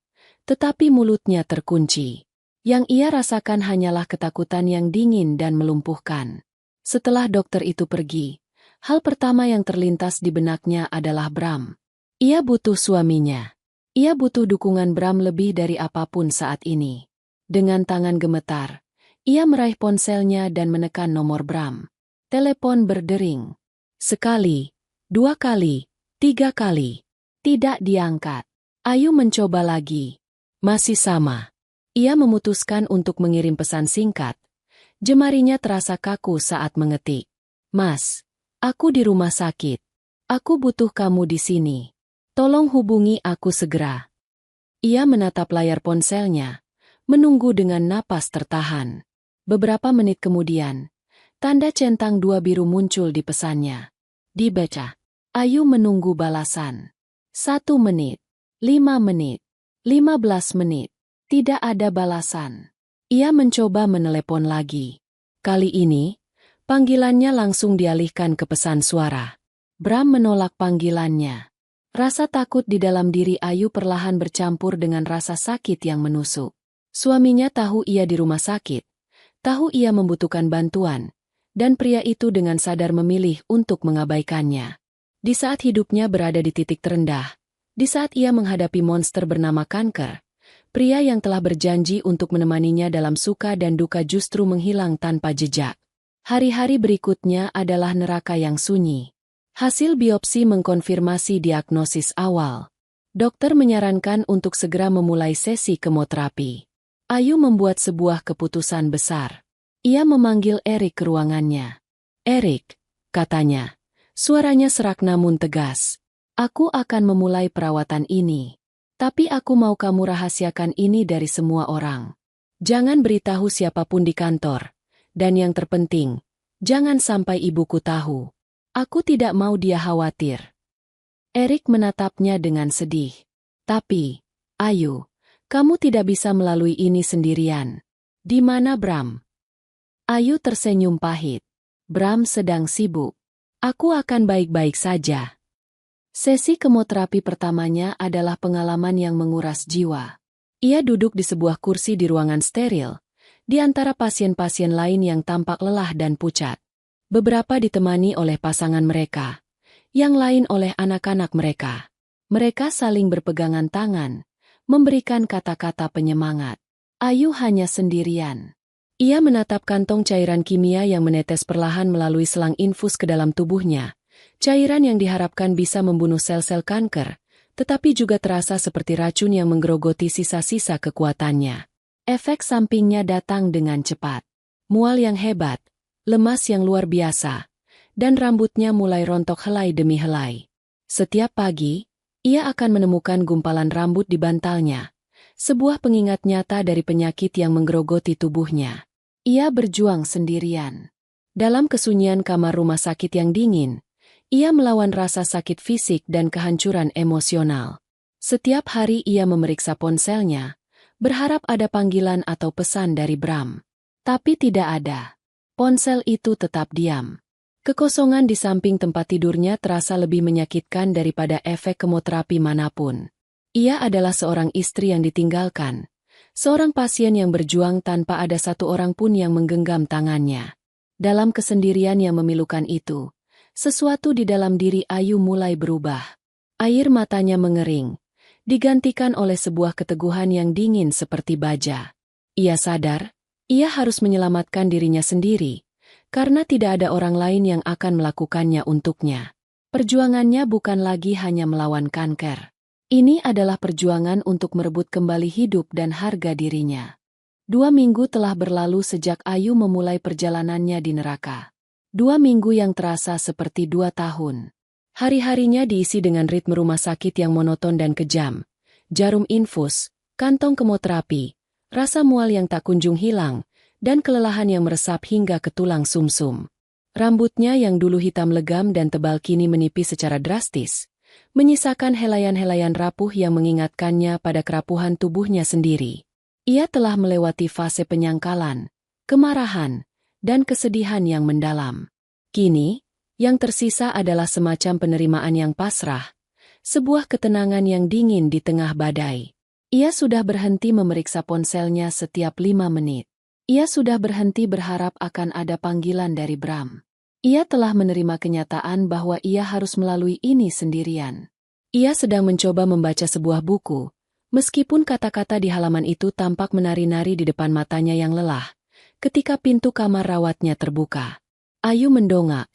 Tetapi mulutnya terkunci. Yang ia rasakan hanyalah ketakutan yang dingin dan melumpuhkan. Setelah dokter itu pergi, hal pertama yang terlintas di benaknya adalah Bram. Ia butuh suaminya. Ia butuh dukungan Bram lebih dari apapun saat ini. Dengan tangan gemetar, ia meraih ponselnya dan menekan nomor Bram. Telepon berdering. Sekali, 2 kali, 3 kali. Tidak diangkat. Ayu mencoba lagi. Masih sama. Ia memutuskan untuk mengirim pesan singkat. Jemarinya terasa kaku saat mengetik. Mas, aku di rumah sakit. Aku butuh kamu di sini. Tolong hubungi aku segera. Ia menatap layar ponselnya, menunggu dengan napas tertahan. Beberapa menit kemudian, tanda centang 2 biru muncul di pesannya. Dibaca. Ayu menunggu balasan. 1 menit, 5 menit, 15 menit. Tidak ada balasan. Ia mencoba menelepon lagi. Kali ini, panggilannya langsung dialihkan ke pesan suara. Bram menolak panggilannya. Rasa takut di dalam diri Ayu perlahan bercampur dengan rasa sakit yang menusuk. Suaminya tahu ia di rumah sakit, tahu ia membutuhkan bantuan, dan pria itu dengan sadar memilih untuk mengabaikannya. Di saat hidupnya berada di titik terendah, di saat ia menghadapi monster bernama kanker, pria yang telah berjanji untuk menemaninya dalam suka dan duka justru menghilang tanpa jejak. Hari-hari berikutnya adalah neraka yang sunyi. Hasil biopsi mengkonfirmasi diagnosis awal. Dokter menyarankan untuk segera memulai sesi kemoterapi. Ayu membuat sebuah keputusan besar. Ia memanggil Erik ke ruangannya. Erik, katanya. Suaranya serak namun tegas. Aku akan memulai perawatan ini. Tapi aku mau kamu rahasiakan ini dari semua orang. Jangan beritahu siapapun di kantor. Dan yang terpenting, jangan sampai ibuku tahu. Aku tidak mau dia khawatir. Erik menatapnya dengan sedih. Tapi, Ayu, kamu tidak bisa melalui ini sendirian. Di mana Bram? Ayu tersenyum pahit. Bram sedang sibuk. Aku akan baik-baik saja. Sesi kemoterapi pertamanya adalah pengalaman yang menguras jiwa. Ia duduk di sebuah kursi di ruangan steril, di antara pasien-pasien lain yang tampak lelah dan pucat. Beberapa ditemani oleh pasangan mereka, yang lain oleh anak-anak mereka. Mereka saling berpegangan tangan, memberikan kata-kata penyemangat. Ayu hanya sendirian. Ia menatap kantong cairan kimia yang menetes perlahan melalui selang infus ke dalam tubuhnya. Cairan yang diharapkan bisa membunuh sel-sel kanker, tetapi juga terasa seperti racun yang menggerogoti sisa-sisa kekuatannya. Efek sampingnya datang dengan cepat. Mual yang hebat, lemas yang luar biasa, dan rambutnya mulai rontok helai demi helai. Setiap pagi, ia akan menemukan gumpalan rambut di bantalnya, sebuah pengingat nyata dari penyakit yang menggerogoti tubuhnya. Ia berjuang sendirian. Dalam kesunyian kamar rumah sakit yang dingin, ia melawan rasa sakit fisik dan kehancuran emosional. Setiap hari ia memeriksa ponselnya, berharap ada panggilan atau pesan dari Bram. Tapi tidak ada. Ponsel itu tetap diam. Kekosongan di samping tempat tidurnya terasa lebih menyakitkan daripada efek kemoterapi manapun. Ia adalah seorang istri yang ditinggalkan, seorang pasien yang berjuang tanpa ada satu orang pun yang menggenggam tangannya. Dalam kesendirian yang memilukan itu, sesuatu di dalam diri Ayu mulai berubah. Air matanya mengering, digantikan oleh sebuah keteguhan yang dingin seperti baja. Ia sadar, ia harus menyelamatkan dirinya sendiri, karena tidak ada orang lain yang akan melakukannya untuknya. Perjuangannya bukan lagi hanya melawan kanker. Ini adalah perjuangan untuk merebut kembali hidup dan harga dirinya. 2 minggu telah berlalu sejak Ayu memulai perjalanannya di neraka. 2 minggu yang terasa seperti 2 tahun. Hari-harinya diisi dengan ritme rumah sakit yang monoton dan kejam, jarum infus, kantong kemoterapi, rasa mual yang tak kunjung hilang, dan kelelahan yang meresap hingga ke tulang sumsum. Rambutnya yang dulu hitam legam dan tebal kini menipis secara drastis, menyisakan helaian-helaian rapuh yang mengingatkannya pada kerapuhan tubuhnya sendiri. Ia telah melewati fase penyangkalan, kemarahan, dan kesedihan yang mendalam. Kini, yang tersisa adalah semacam penerimaan yang pasrah, sebuah ketenangan yang dingin di tengah badai. Ia sudah berhenti memeriksa ponselnya setiap 5 menit. Ia sudah berhenti berharap akan ada panggilan dari Bram. Ia telah menerima kenyataan bahwa ia harus melalui ini sendirian. Ia sedang mencoba membaca sebuah buku, meskipun kata-kata di halaman itu tampak menari-nari di depan matanya yang lelah, ketika pintu kamar rawatnya terbuka. Ayu mendongak,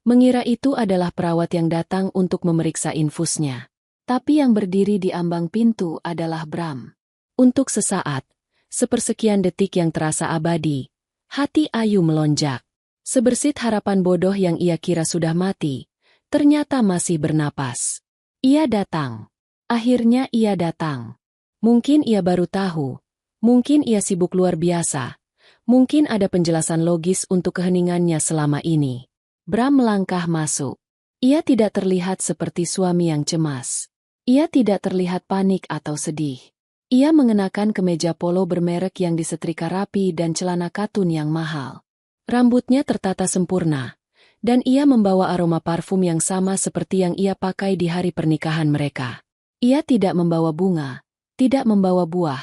mengira itu adalah perawat yang datang untuk memeriksa infusnya. Tapi yang berdiri di ambang pintu adalah Bram. Untuk sesaat, sepersekian detik yang terasa abadi, hati Ayu melonjak. Sebersit harapan bodoh yang ia kira sudah mati, ternyata masih bernapas. Ia datang. Akhirnya ia datang. Mungkin ia baru tahu, mungkin ia sibuk luar biasa, mungkin ada penjelasan logis untuk keheningannya selama ini. Bram melangkah masuk. Ia tidak terlihat seperti suami yang cemas. Ia tidak terlihat panik atau sedih. Ia mengenakan kemeja polo bermerek yang disetrika rapi dan celana katun yang mahal. Rambutnya tertata sempurna, dan ia membawa aroma parfum yang sama seperti yang ia pakai di hari pernikahan mereka. Ia tidak membawa bunga, tidak membawa buah,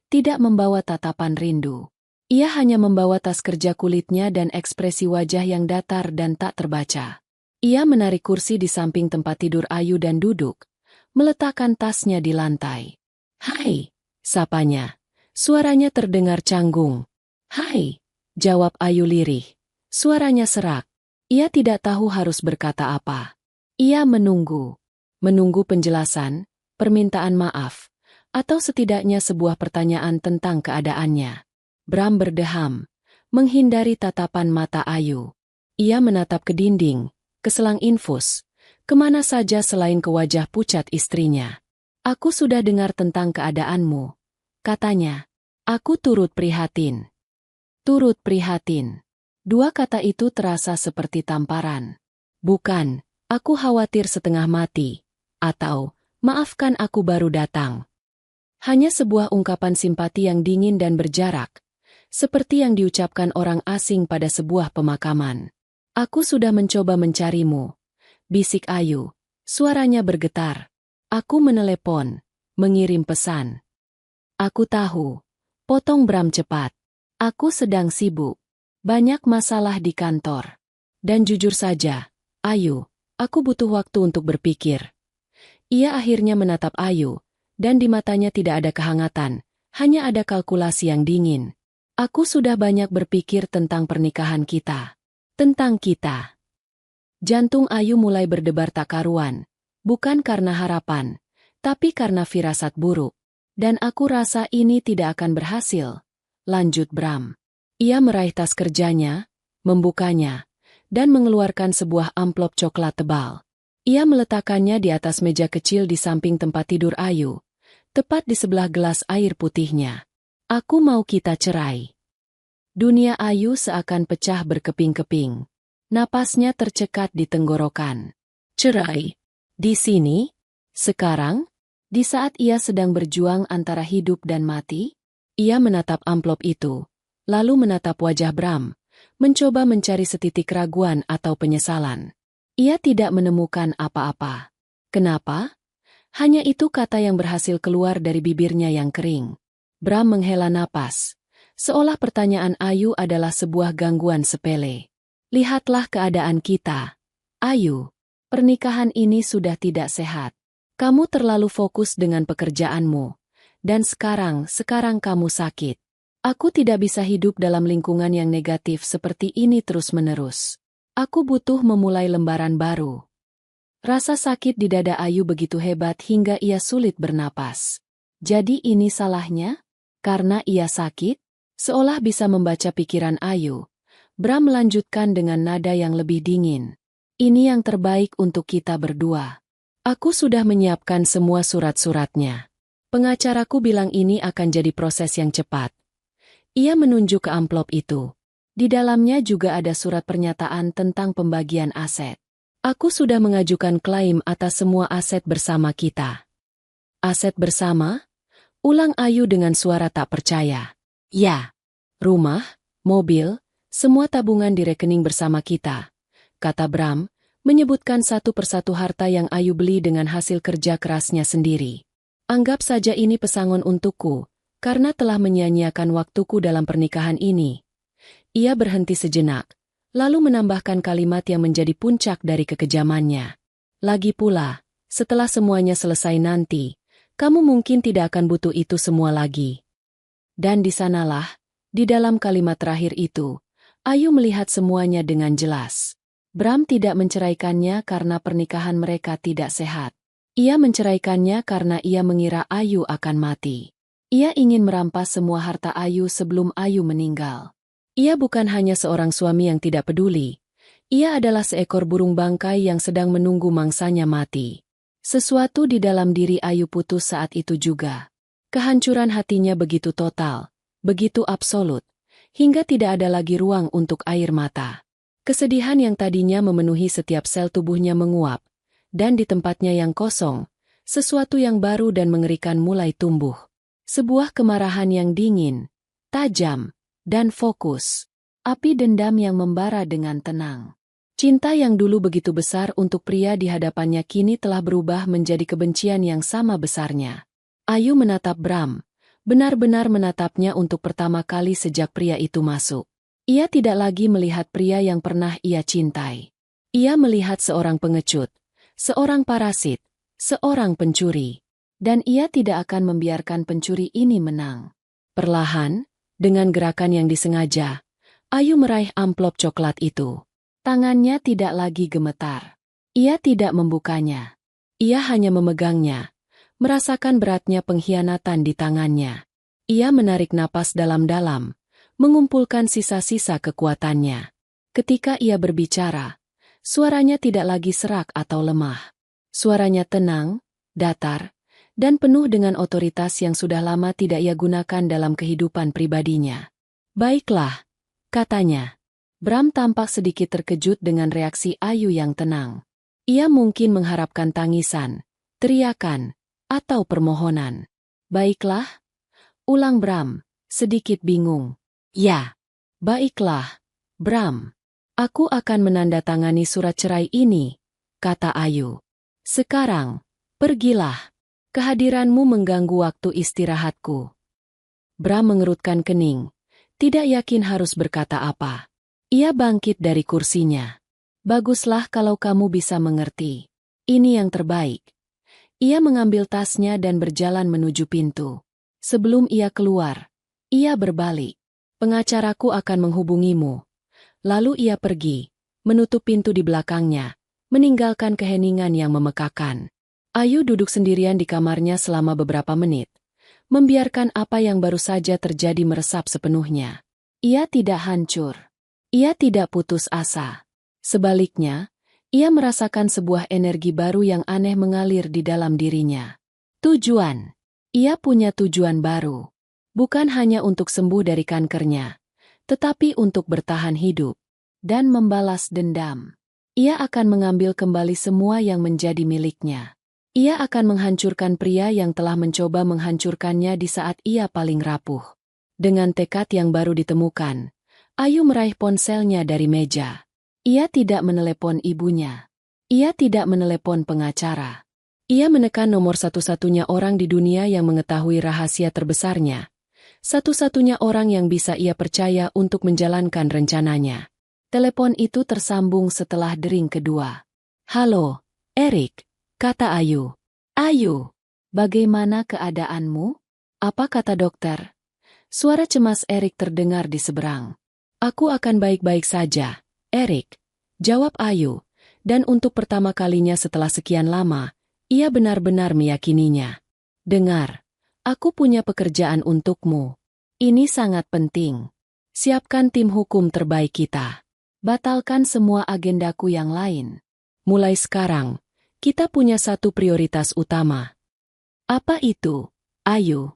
tidak membawa tatapan rindu. Ia hanya membawa tas kerja kulitnya dan ekspresi wajah yang datar dan tak terbaca. Ia menarik kursi di samping tempat tidur Ayu dan duduk, meletakkan tasnya di lantai. "Hai," sapanya. Suaranya terdengar canggung. "Hai," jawab Ayu lirih. Suaranya serak. Ia tidak tahu harus berkata apa. Ia menunggu. Menunggu penjelasan, permintaan maaf, atau setidaknya sebuah pertanyaan tentang keadaannya. Bram berdeham, menghindari tatapan mata Ayu. Ia menatap ke dinding, ke selang infus, kemana saja selain ke wajah pucat istrinya. "Aku sudah dengar tentang keadaanmu," katanya. "Aku turut prihatin." Turut prihatin. Dua kata itu terasa seperti tamparan. Bukan, "Aku khawatir setengah mati," atau "Maafkan aku baru datang." Hanya sebuah ungkapan simpati yang dingin dan berjarak, seperti yang diucapkan orang asing pada sebuah pemakaman. "Aku sudah mencoba mencarimu," bisik Ayu. Suaranya bergetar. "Aku menelepon, mengirim pesan." "Aku tahu," potong Bram cepat. "Aku sedang sibuk. Banyak masalah di kantor. Dan jujur saja, Ayu, aku butuh waktu untuk berpikir." Ia akhirnya menatap Ayu, dan di matanya tidak ada kehangatan, hanya ada kalkulasi yang dingin. "Aku sudah banyak berpikir tentang pernikahan kita. Tentang kita." Jantung Ayu mulai berdebar tak karuan, bukan karena harapan, tapi karena firasat buruk. "Dan aku rasa ini tidak akan berhasil," lanjut Bram. Ia meraih tas kerjanya, membukanya, dan mengeluarkan sebuah amplop coklat tebal. Ia meletakkannya di atas meja kecil di samping tempat tidur Ayu, tepat di sebelah gelas air putihnya. "Aku mau kita cerai." Dunia Ayu seakan pecah berkeping-keping. Napasnya tercekat di tenggorokan. Cerai? Di sini? Sekarang? Di saat ia sedang berjuang antara hidup dan mati? Ia menatap amplop itu, lalu menatap wajah Bram, mencoba mencari setitik keraguan atau penyesalan. Ia tidak menemukan apa-apa. Kenapa? Hanya itu kata yang berhasil keluar dari bibirnya yang kering. Bram menghela napas, seolah pertanyaan Ayu adalah sebuah gangguan sepele. "Lihatlah keadaan kita, Ayu. Pernikahan ini sudah tidak sehat. Kamu terlalu fokus dengan pekerjaanmu. Dan sekarang kamu sakit. Aku tidak bisa hidup dalam lingkungan yang negatif seperti ini terus-menerus. Aku butuh memulai lembaran baru." Rasa sakit di dada Ayu begitu hebat hingga ia sulit bernapas. Jadi ini salahnya? Karena ia sakit? Seolah bisa membaca pikiran Ayu, Bram melanjutkan dengan nada yang lebih dingin. "Ini yang terbaik untuk kita berdua. Aku sudah menyiapkan semua surat-suratnya. Pengacaraku bilang ini akan jadi proses yang cepat. Ia menunjuk ke amplop itu. Di dalamnya juga ada surat pernyataan tentang pembagian aset. Aku sudah mengajukan klaim atas semua aset bersama kita. Aset bersama? Ulang Ayu dengan suara tak percaya. Ya. Rumah, mobil, semua tabungan di rekening bersama kita, kata Bram, menyebutkan satu persatu harta yang Ayu beli dengan hasil kerja kerasnya sendiri. Anggap saja ini pesangon untukku, karena telah menyia-nyiakan waktuku dalam pernikahan ini. Ia berhenti sejenak, lalu menambahkan kalimat yang menjadi puncak dari kekejamannya. Lagi pula, setelah semuanya selesai nanti, kamu mungkin tidak akan butuh itu semua lagi. Dan di sanalah, di dalam kalimat terakhir itu, Ayu melihat semuanya dengan jelas. Bram tidak menceraikannya karena pernikahan mereka tidak sehat. Ia menceraikannya karena ia mengira Ayu akan mati. Ia ingin merampas semua harta Ayu sebelum Ayu meninggal. Ia bukan hanya seorang suami yang tidak peduli. Ia adalah seekor burung bangkai yang sedang menunggu mangsanya mati. Sesuatu di dalam diri Ayu putus saat itu juga. Kehancuran hatinya begitu total, begitu absolut, hingga tidak ada lagi ruang untuk air mata. Kesedihan yang tadinya memenuhi setiap sel tubuhnya menguap, dan di tempatnya yang kosong, sesuatu yang baru dan mengerikan mulai tumbuh. Sebuah kemarahan yang dingin, tajam, dan fokus. Api dendam yang membara dengan tenang. Cinta yang dulu begitu besar untuk pria di hadapannya kini telah berubah menjadi kebencian yang sama besarnya. Ayu menatap Bram, benar-benar menatapnya untuk pertama kali sejak pria itu masuk. Ia tidak lagi melihat pria yang pernah ia cintai. Ia melihat seorang pengecut, seorang parasit, seorang pencuri. Dan ia tidak akan membiarkan pencuri ini menang. Perlahan, dengan gerakan yang disengaja, Ayu meraih amplop coklat itu. Tangannya tidak lagi gemetar. Ia tidak membukanya. Ia hanya memegangnya, merasakan beratnya pengkhianatan di tangannya. Ia menarik napas dalam-dalam, mengumpulkan sisa-sisa kekuatannya. Ketika ia berbicara, suaranya tidak lagi serak atau lemah. Suaranya tenang, datar, dan penuh dengan otoritas yang sudah lama tidak ia gunakan dalam kehidupan pribadinya. Baiklah, katanya. Bram tampak sedikit terkejut dengan reaksi Ayu yang tenang. Ia mungkin mengharapkan tangisan, teriakan, atau permohonan. Baiklah, ulang Bram, sedikit bingung. Ya, baiklah, Bram. Aku akan menandatangani surat cerai ini, kata Ayu. Sekarang, pergilah. Kehadiranmu mengganggu waktu istirahatku. Bram mengerutkan kening, tidak yakin harus berkata apa. Ia bangkit dari kursinya. Baguslah kalau kamu bisa mengerti. Ini yang terbaik. Ia mengambil tasnya dan berjalan menuju pintu. Sebelum ia keluar, ia berbalik. Pengacaraku akan menghubungimu. Lalu ia pergi, menutup pintu di belakangnya, meninggalkan keheningan yang memekakan. Ayu duduk sendirian di kamarnya selama beberapa menit, membiarkan apa yang baru saja terjadi meresap sepenuhnya. Ia tidak hancur. Ia tidak putus asa. Sebaliknya, ia merasakan sebuah energi baru yang aneh mengalir di dalam dirinya. Tujuan. Ia punya tujuan baru. Bukan hanya untuk sembuh dari kankernya, tetapi untuk bertahan hidup dan membalas dendam. Ia akan mengambil kembali semua yang menjadi miliknya. Ia akan menghancurkan pria yang telah mencoba menghancurkannya di saat ia paling rapuh. Dengan tekad yang baru ditemukan, Ayu meraih ponselnya dari meja. Ia tidak menelepon ibunya. Ia tidak menelepon pengacara. Ia menekan nomor satu-satunya orang di dunia yang mengetahui rahasia terbesarnya. Satu-satunya orang yang bisa ia percaya untuk menjalankan rencananya. Telepon itu tersambung setelah dering kedua. Halo, Erik. Kata Ayu. Ayu, bagaimana keadaanmu? Apa kata dokter? Suara cemas Erik terdengar di seberang. Aku akan baik-baik saja, Erik. Jawab Ayu, dan untuk pertama kalinya setelah sekian lama, ia benar-benar meyakininya. Dengar, aku punya pekerjaan untukmu. Ini sangat penting. Siapkan tim hukum terbaik kita. Batalkan semua agendaku yang lain. Mulai sekarang, kita punya satu prioritas utama. Apa itu? Ayu.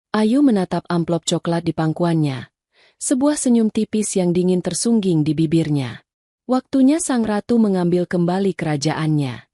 Ayu menatap amplop coklat di pangkuannya. Sebuah senyum tipis yang dingin tersungging di bibirnya. Waktunya sang ratu mengambil kembali kerajaannya.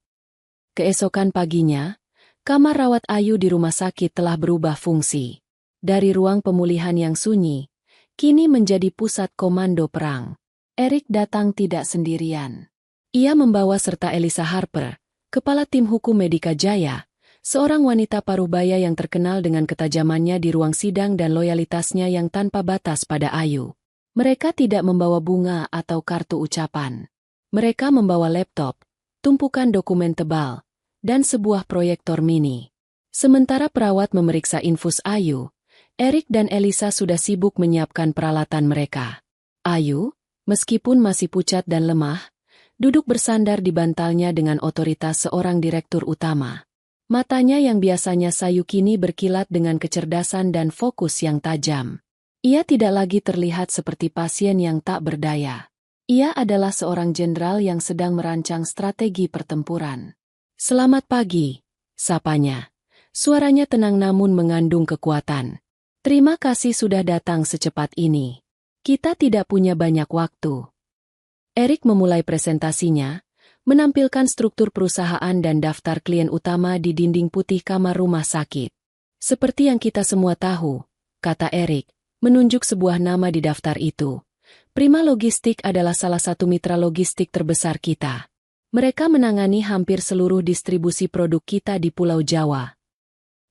Keesokan paginya, kamar rawat Ayu di rumah sakit telah berubah fungsi. Dari ruang pemulihan yang sunyi, kini menjadi pusat komando perang. Erik datang tidak sendirian. Ia membawa serta Elisa Harper, kepala tim hukum Medika Jaya, seorang wanita parubaya yang terkenal dengan ketajamannya di ruang sidang dan loyalitasnya yang tanpa batas pada Ayu. Mereka tidak membawa bunga atau kartu ucapan. Mereka membawa laptop, tumpukan dokumen tebal, dan sebuah proyektor mini. Sementara perawat memeriksa infus Ayu, Erik dan Elisa sudah sibuk menyiapkan peralatan mereka. Ayu, meskipun masih pucat dan lemah, duduk bersandar di bantalnya dengan otoritas seorang direktur utama. Matanya yang biasanya sayu kini berkilat dengan kecerdasan dan fokus yang tajam. Ia tidak lagi terlihat seperti pasien yang tak berdaya. Ia adalah seorang jenderal yang sedang merancang strategi pertempuran. "Selamat pagi," sapanya. Suaranya tenang namun mengandung kekuatan. "Terima kasih sudah datang secepat ini. Kita tidak punya banyak waktu." Erik memulai presentasinya, menampilkan struktur perusahaan dan daftar klien utama di dinding putih kamar rumah sakit. "Seperti yang kita semua tahu," kata Erik, menunjuk sebuah nama di daftar itu. "Prima Logistik adalah salah satu mitra logistik terbesar kita. Mereka menangani hampir seluruh distribusi produk kita di Pulau Jawa."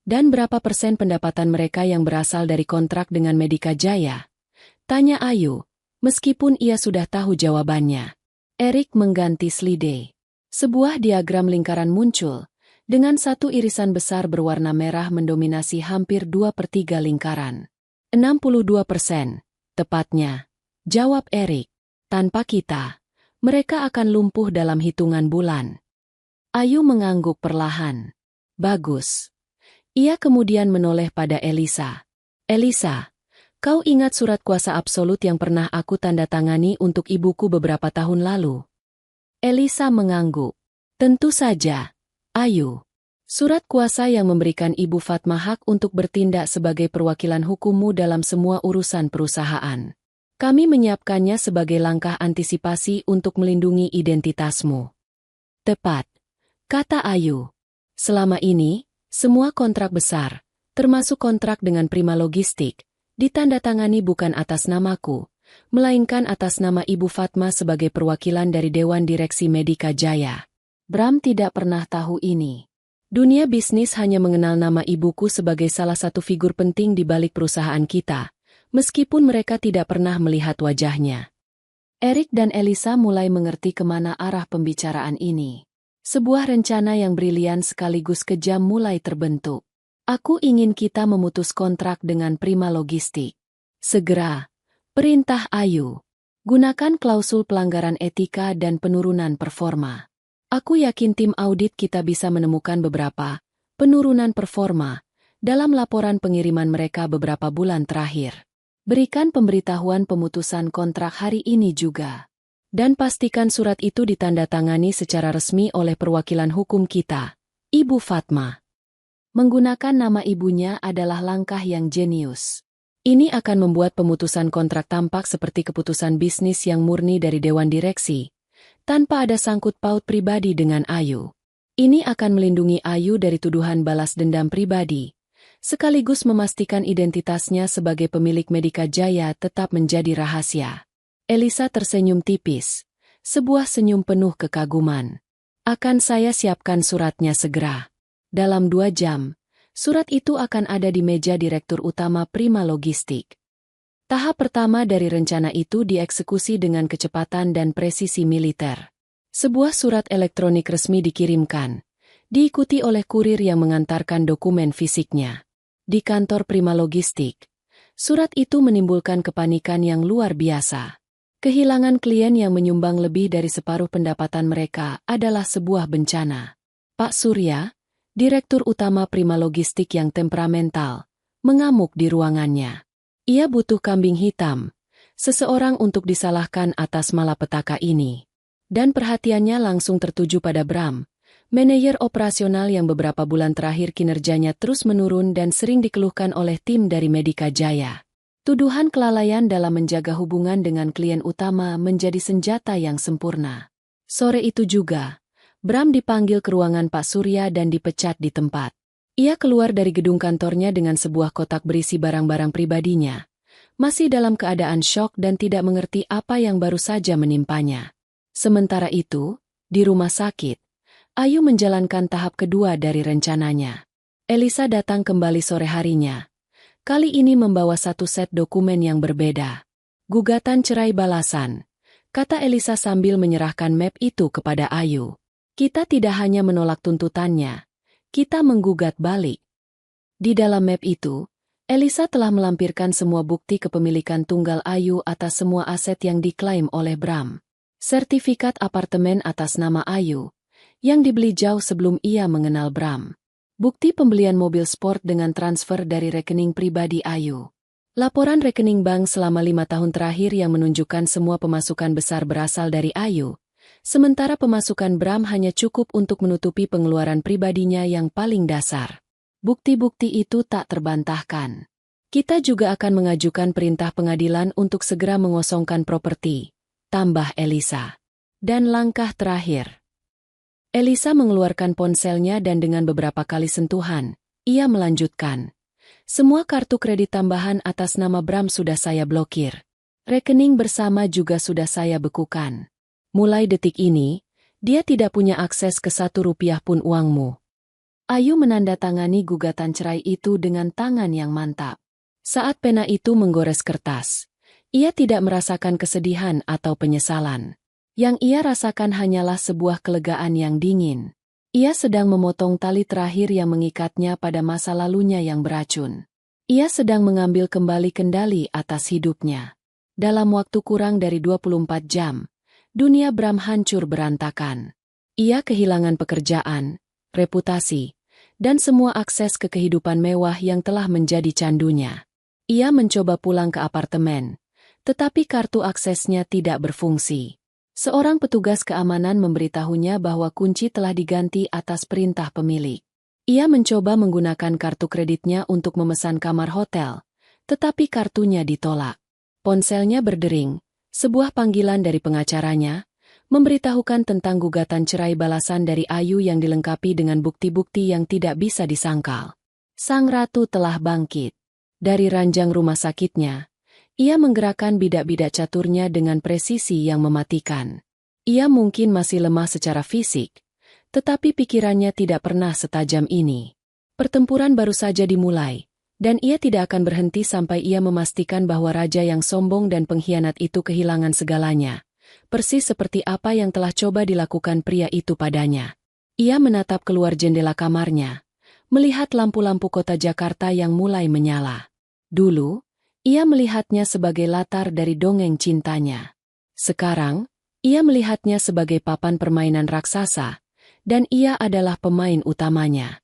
"Dan berapa persen pendapatan mereka yang berasal dari kontrak dengan Medika Jaya?" tanya Ayu, meskipun ia sudah tahu jawabannya. Erik mengganti slide. Sebuah diagram lingkaran muncul, dengan satu irisan besar berwarna merah mendominasi hampir 2/3 lingkaran. 62%, tepatnya, jawab Erik. "Tanpa kita, mereka akan lumpuh dalam hitungan bulan." Ayu mengangguk perlahan. "Bagus." Ia kemudian menoleh pada Elisa. "Elisa, kau ingat surat kuasa absolut yang pernah aku tanda tangani untuk ibuku beberapa tahun lalu?" Elisa mengangguk. "Tentu saja, Ayu. Surat kuasa yang memberikan Ibu Fatma hak untuk bertindak sebagai perwakilan hukummu dalam semua urusan perusahaan. Kami menyiapkannya sebagai langkah antisipasi untuk melindungi identitasmu." "Tepat," kata Ayu. "Selama ini, semua kontrak besar, termasuk kontrak dengan Prima Logistik, ditandatangani bukan atas namaku, melainkan atas nama Ibu Fatma sebagai perwakilan dari Dewan Direksi Medika Jaya." Bram tidak pernah tahu ini. Dunia bisnis hanya mengenal nama ibuku sebagai salah satu figur penting di balik perusahaan kita, meskipun mereka tidak pernah melihat wajahnya. Erik dan Elisa mulai mengerti kemana arah pembicaraan ini. Sebuah rencana yang brilian sekaligus kejam mulai terbentuk. "Aku ingin kita memutus kontrak dengan Prima Logistik. Segera," perintah Ayu. "Gunakan klausul pelanggaran etika dan penurunan performa. Aku yakin tim audit kita bisa menemukan beberapa penurunan performa dalam laporan pengiriman mereka beberapa bulan terakhir. Berikan pemberitahuan pemutusan kontrak hari ini juga. Dan pastikan surat itu ditandatangani secara resmi oleh perwakilan hukum kita, Ibu Fatma." Menggunakan nama ibunya adalah langkah yang jenius. Ini akan membuat pemutusan kontrak tampak seperti keputusan bisnis yang murni dari Dewan Direksi, tanpa ada sangkut paut pribadi dengan Ayu. Ini akan melindungi Ayu dari tuduhan balas dendam pribadi, sekaligus memastikan identitasnya sebagai pemilik Medika Jaya tetap menjadi rahasia. Elisa tersenyum tipis, sebuah senyum penuh kekaguman. "Akan saya siapkan suratnya segera. Dalam 2 jam, surat itu akan ada di meja Direktur Utama Prima Logistik." Tahap pertama dari rencana itu dieksekusi dengan kecepatan dan presisi militer. Sebuah surat elektronik resmi dikirimkan, diikuti oleh kurir yang mengantarkan dokumen fisiknya. Di kantor Prima Logistik, surat itu menimbulkan kepanikan yang luar biasa. Kehilangan klien yang menyumbang lebih dari separuh pendapatan mereka adalah sebuah bencana. Pak Surya, Direktur Utama Prima Logistik yang temperamental, mengamuk di ruangannya. Ia butuh kambing hitam, seseorang untuk disalahkan atas malapetaka ini. Dan perhatiannya langsung tertuju pada Bram, Manajer operasional yang beberapa bulan terakhir kinerjanya terus menurun dan sering dikeluhkan oleh tim dari Medika Jaya. Tuduhan kelalaian dalam menjaga hubungan dengan klien utama menjadi senjata yang sempurna. Sore itu juga, Bram dipanggil ke ruangan Pak Surya dan dipecat di tempat. Ia keluar dari gedung kantornya dengan sebuah kotak berisi barang-barang pribadinya. Masih dalam keadaan syok dan tidak mengerti apa yang baru saja menimpanya. Sementara itu, di rumah sakit, Ayu menjalankan tahap kedua dari rencananya. Elisa datang kembali sore harinya. Kali ini membawa satu set dokumen yang berbeda. Gugatan cerai balasan, kata Elisa sambil menyerahkan map itu kepada Ayu. Kita tidak hanya menolak tuntutannya, kita menggugat balik. Di dalam map itu, Elisa telah melampirkan semua bukti kepemilikan tunggal Ayu atas semua aset yang diklaim oleh Bram. Sertifikat apartemen atas nama Ayu, yang dibeli jauh sebelum ia mengenal Bram. Bukti pembelian mobil sport dengan transfer dari rekening pribadi Ayu. Laporan rekening bank selama 5 tahun terakhir yang menunjukkan semua pemasukan besar berasal dari Ayu, sementara pemasukan Bram hanya cukup untuk menutupi pengeluaran pribadinya yang paling dasar. Bukti-bukti itu tak terbantahkan. Kita juga akan mengajukan perintah pengadilan untuk segera mengosongkan properti, tambah Elisa. Dan langkah terakhir. Elisa mengeluarkan ponselnya dan dengan beberapa kali sentuhan, ia melanjutkan. Semua kartu kredit tambahan atas nama Bram sudah saya blokir. Rekening bersama juga sudah saya bekukan. Mulai detik ini, dia tidak punya akses ke 1 rupiah pun uangmu. Ayu menandatangani gugatan cerai itu dengan tangan yang mantap. Saat pena itu menggores kertas, ia tidak merasakan kesedihan atau penyesalan. Yang ia rasakan hanyalah sebuah kelegaan yang dingin. Ia sedang memotong tali terakhir yang mengikatnya pada masa lalunya yang beracun. Ia sedang mengambil kembali kendali atas hidupnya. Dalam waktu kurang dari 24 jam, dunia Bram hancur berantakan. Ia kehilangan pekerjaan, reputasi, dan semua akses ke kehidupan mewah yang telah menjadi candunya. Ia mencoba pulang ke apartemen, tetapi kartu aksesnya tidak berfungsi. Seorang petugas keamanan memberitahunya bahwa kunci telah diganti atas perintah pemilik. Ia mencoba menggunakan kartu kreditnya untuk memesan kamar hotel, tetapi kartunya ditolak. Ponselnya berdering, sebuah panggilan dari pengacaranya, memberitahukan tentang gugatan cerai balasan dari Ayu yang dilengkapi dengan bukti-bukti yang tidak bisa disangkal. Sang ratu telah bangkit. Dari ranjang rumah sakitnya, ia menggerakkan bidak-bidak caturnya dengan presisi yang mematikan. Ia mungkin masih lemah secara fisik, tetapi pikirannya tidak pernah setajam ini. Pertempuran baru saja dimulai, dan ia tidak akan berhenti sampai ia memastikan bahwa raja yang sombong dan pengkhianat itu kehilangan segalanya, persis seperti apa yang telah coba dilakukan pria itu padanya. Ia menatap keluar jendela kamarnya, melihat lampu-lampu kota Jakarta yang mulai menyala. Dulu, ia melihatnya sebagai latar dari dongeng cintanya. Sekarang, ia melihatnya sebagai papan permainan raksasa, dan ia adalah pemain utamanya.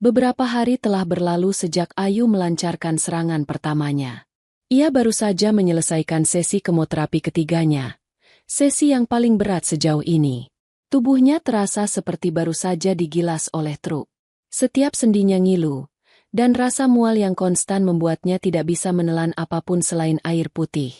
Beberapa hari telah berlalu sejak Ayu melancarkan serangan pertamanya. Ia baru saja menyelesaikan sesi kemoterapi ketiganya, sesi yang paling berat sejauh ini. Tubuhnya terasa seperti baru saja digilas oleh truk. Setiap sendinya ngilu, dan rasa mual yang konstan membuatnya tidak bisa menelan apapun selain air putih.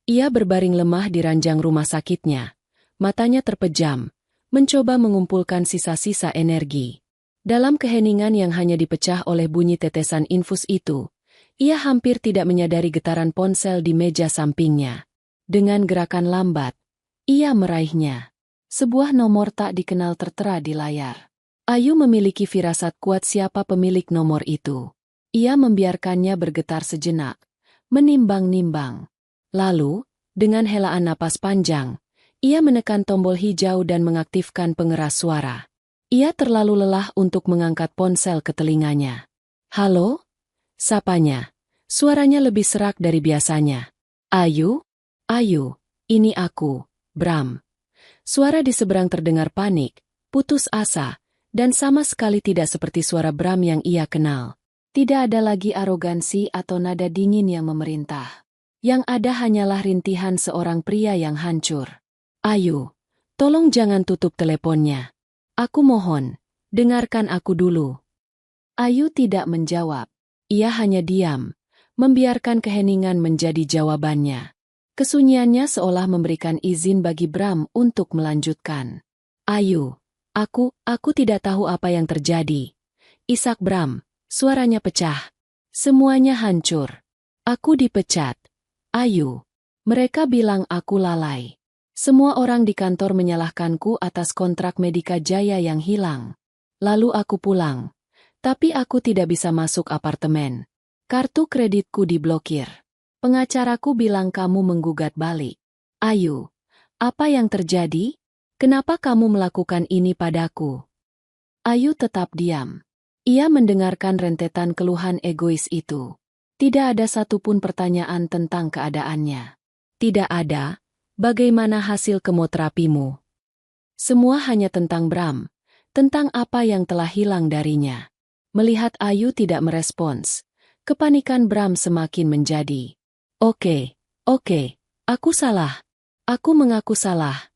Ia berbaring lemah di ranjang rumah sakitnya. Matanya terpejam, mencoba mengumpulkan sisa-sisa energi. Dalam keheningan yang hanya dipecah oleh bunyi tetesan infus itu, ia hampir tidak menyadari getaran ponsel di meja sampingnya. Dengan gerakan lambat, ia meraihnya. Sebuah nomor tak dikenal tertera di layar. Ayu memiliki firasat kuat siapa pemilik nomor itu. Ia membiarkannya bergetar sejenak, menimbang-nimbang. Lalu, dengan helaan napas panjang, ia menekan tombol hijau dan mengaktifkan pengeras suara. Ia terlalu lelah untuk mengangkat ponsel ke telinganya. "Halo?" sapanya. Suaranya lebih serak dari biasanya. "Ayu? Ayu, ini aku, Bram." Suara di seberang terdengar panik, putus asa, dan sama sekali tidak seperti suara Bram yang ia kenal. Tidak ada lagi arogansi atau nada dingin yang memerintah. Yang ada hanyalah rintihan seorang pria yang hancur. "Ayu, tolong jangan tutup teleponnya. Aku mohon, Dengarkan aku dulu. Ayu tidak menjawab. Ia hanya diam, membiarkan keheningan menjadi jawabannya. Kesunyiannya seolah memberikan izin bagi Bram untuk melanjutkan. Ayu, aku tidak tahu apa yang terjadi. Isak Bram, suaranya pecah. Semuanya hancur. Aku dipecat. Ayu. Mereka bilang aku lalai. Semua orang di kantor menyalahkanku atas kontrak Medika Jaya yang hilang. Lalu aku pulang. Tapi aku tidak bisa masuk apartemen. Kartu kreditku diblokir. Pengacaraku bilang kamu menggugat balik. Ayu, apa yang terjadi? Kenapa kamu melakukan ini padaku? Ayu tetap diam. Ia mendengarkan rentetan keluhan egois itu. Tidak ada satupun pertanyaan tentang keadaannya. Tidak ada, bagaimana hasil kemoterapimu? Semua hanya tentang Bram, tentang apa yang telah hilang darinya. Melihat Ayu tidak merespons, kepanikan Bram semakin menjadi. Oke, aku salah. Aku mengaku salah.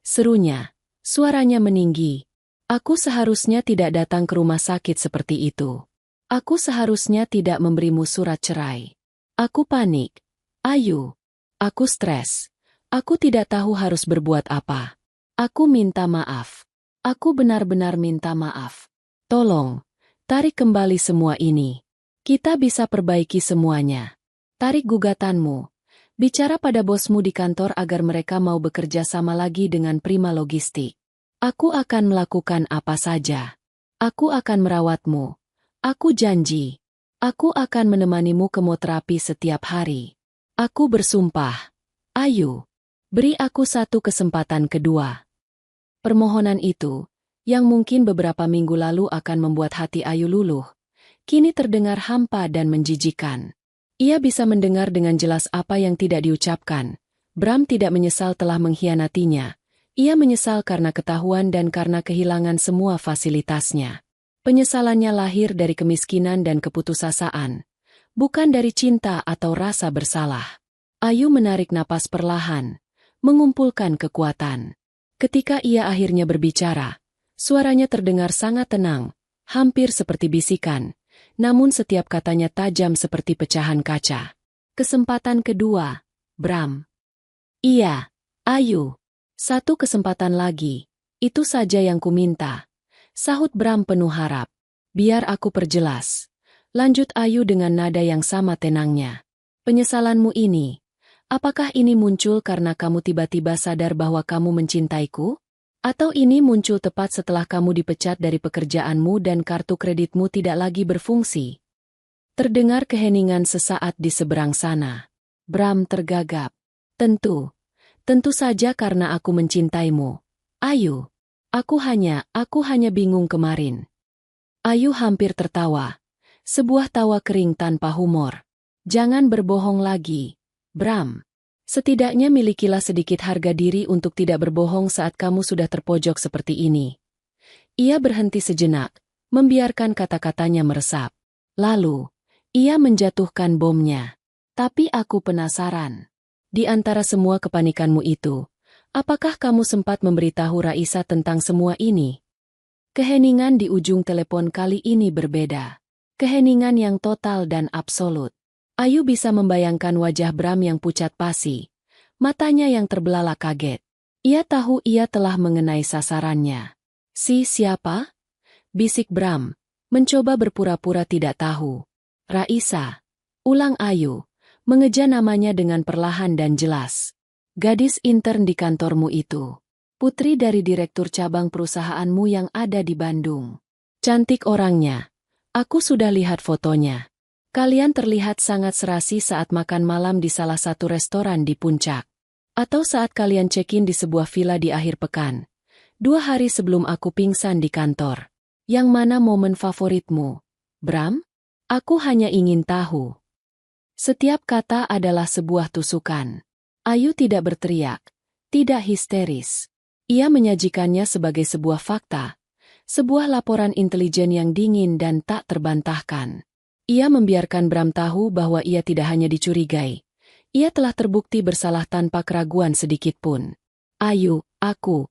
Serunya, suaranya meninggi. Aku seharusnya tidak datang ke rumah sakit seperti itu. Aku seharusnya tidak memberimu surat cerai. Aku panik. Ayu. Aku stres. Aku tidak tahu harus berbuat apa. Aku minta maaf. Aku benar-benar minta maaf. Tolong, tarik kembali semua ini. Kita bisa perbaiki semuanya. Tarik gugatanmu. Bicara pada bosmu di kantor agar mereka mau bekerja sama lagi dengan Prima Logistik. Aku akan melakukan apa saja. Aku akan merawatmu. Aku janji. Aku akan menemanimu kemoterapi setiap hari. Aku bersumpah. Ayu, beri aku satu kesempatan kedua. Permohonan itu, yang mungkin beberapa minggu lalu akan membuat hati Ayu luluh, kini terdengar hampa dan menjijikan. Ia bisa mendengar dengan jelas apa yang tidak diucapkan. Bram tidak menyesal telah mengkhianatinya. Ia menyesal karena ketahuan dan karena kehilangan semua fasilitasnya. Penyesalannya lahir dari kemiskinan dan keputusasaan, bukan dari cinta atau rasa bersalah. Ayu menarik napas perlahan, mengumpulkan kekuatan. Ketika ia akhirnya berbicara, suaranya terdengar sangat tenang, hampir seperti bisikan, namun setiap katanya tajam seperti pecahan kaca. Kesempatan kedua, Bram. Iya, Ayu. Satu kesempatan lagi, itu saja yang kuminta. Sahut Bram penuh harap. Biar aku perjelas. Lanjut Ayu dengan nada yang sama tenangnya. Penyesalanmu ini, apakah ini muncul karena kamu tiba-tiba sadar bahwa kamu mencintaiku? Atau ini muncul tepat setelah kamu dipecat dari pekerjaanmu dan kartu kreditmu tidak lagi berfungsi? Terdengar keheningan sesaat di seberang sana. Bram tergagap. Tentu saja karena aku mencintaimu. Ayu, aku hanya bingung kemarin. Ayu hampir tertawa. Sebuah tawa kering tanpa humor. Jangan berbohong lagi, Bram. Setidaknya milikilah sedikit harga diri untuk tidak berbohong saat kamu sudah terpojok seperti ini. Ia berhenti sejenak, membiarkan kata-katanya meresap. Lalu, ia menjatuhkan bomnya. Tapi aku penasaran. Di antara semua kepanikanmu itu, apakah kamu sempat memberitahu Raisa tentang semua ini? Keheningan di ujung telepon kali ini berbeda. Keheningan yang total dan absolut. Ayu bisa membayangkan wajah Bram yang pucat pasi. Matanya yang terbelalak kaget. Ia tahu ia telah mengenai sasarannya. Siapa? Bisik Bram, mencoba berpura-pura tidak tahu. Raisa. Ulang Ayu. Mengeja namanya dengan perlahan dan jelas. Gadis intern di kantormu itu. Putri dari direktur cabang perusahaanmu yang ada di Bandung. Cantik orangnya. Aku sudah lihat fotonya. Kalian terlihat sangat serasi saat makan malam di salah satu restoran di Puncak. Atau saat kalian check-in di sebuah villa di akhir pekan. 2 hari sebelum aku pingsan di kantor. Yang mana momen favoritmu? Bram? Aku hanya ingin tahu. Setiap kata adalah sebuah tusukan. Ayu tidak berteriak, tidak histeris. Ia menyajikannya sebagai sebuah fakta, sebuah laporan intelijen yang dingin dan tak terbantahkan. Ia membiarkan Bram tahu bahwa ia tidak hanya dicurigai. Ia telah terbukti bersalah tanpa keraguan sedikitpun. Ayu, aku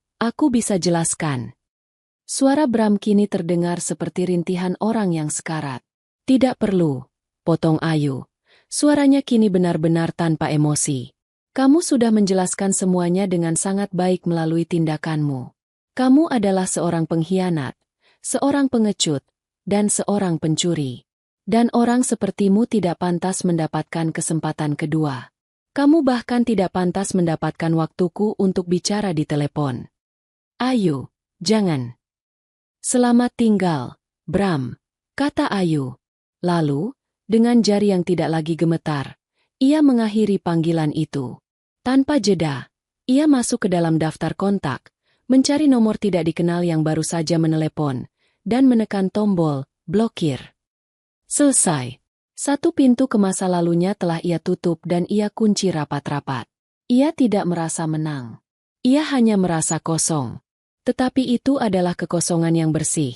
bisa jelaskan. Suara Bram kini terdengar seperti rintihan orang yang sekarat. Tidak perlu, potong Ayu. Suaranya kini benar-benar tanpa emosi. Kamu sudah menjelaskan semuanya dengan sangat baik melalui tindakanmu. Kamu adalah seorang pengkhianat, seorang pengecut, dan seorang pencuri. Dan orang sepertimu tidak pantas mendapatkan kesempatan kedua. Kamu bahkan tidak pantas mendapatkan waktuku untuk bicara di telepon. Ayu, jangan. Selamat tinggal, Bram, kata Ayu. Lalu, dengan jari yang tidak lagi gemetar, ia mengakhiri panggilan itu. Tanpa jeda, ia masuk ke dalam daftar kontak, mencari nomor tidak dikenal yang baru saja menelepon, dan menekan tombol blokir. Selesai. Satu pintu ke masa lalunya telah ia tutup dan ia kunci rapat-rapat. Ia tidak merasa menang. Ia hanya merasa kosong. Tetapi itu adalah kekosongan yang bersih,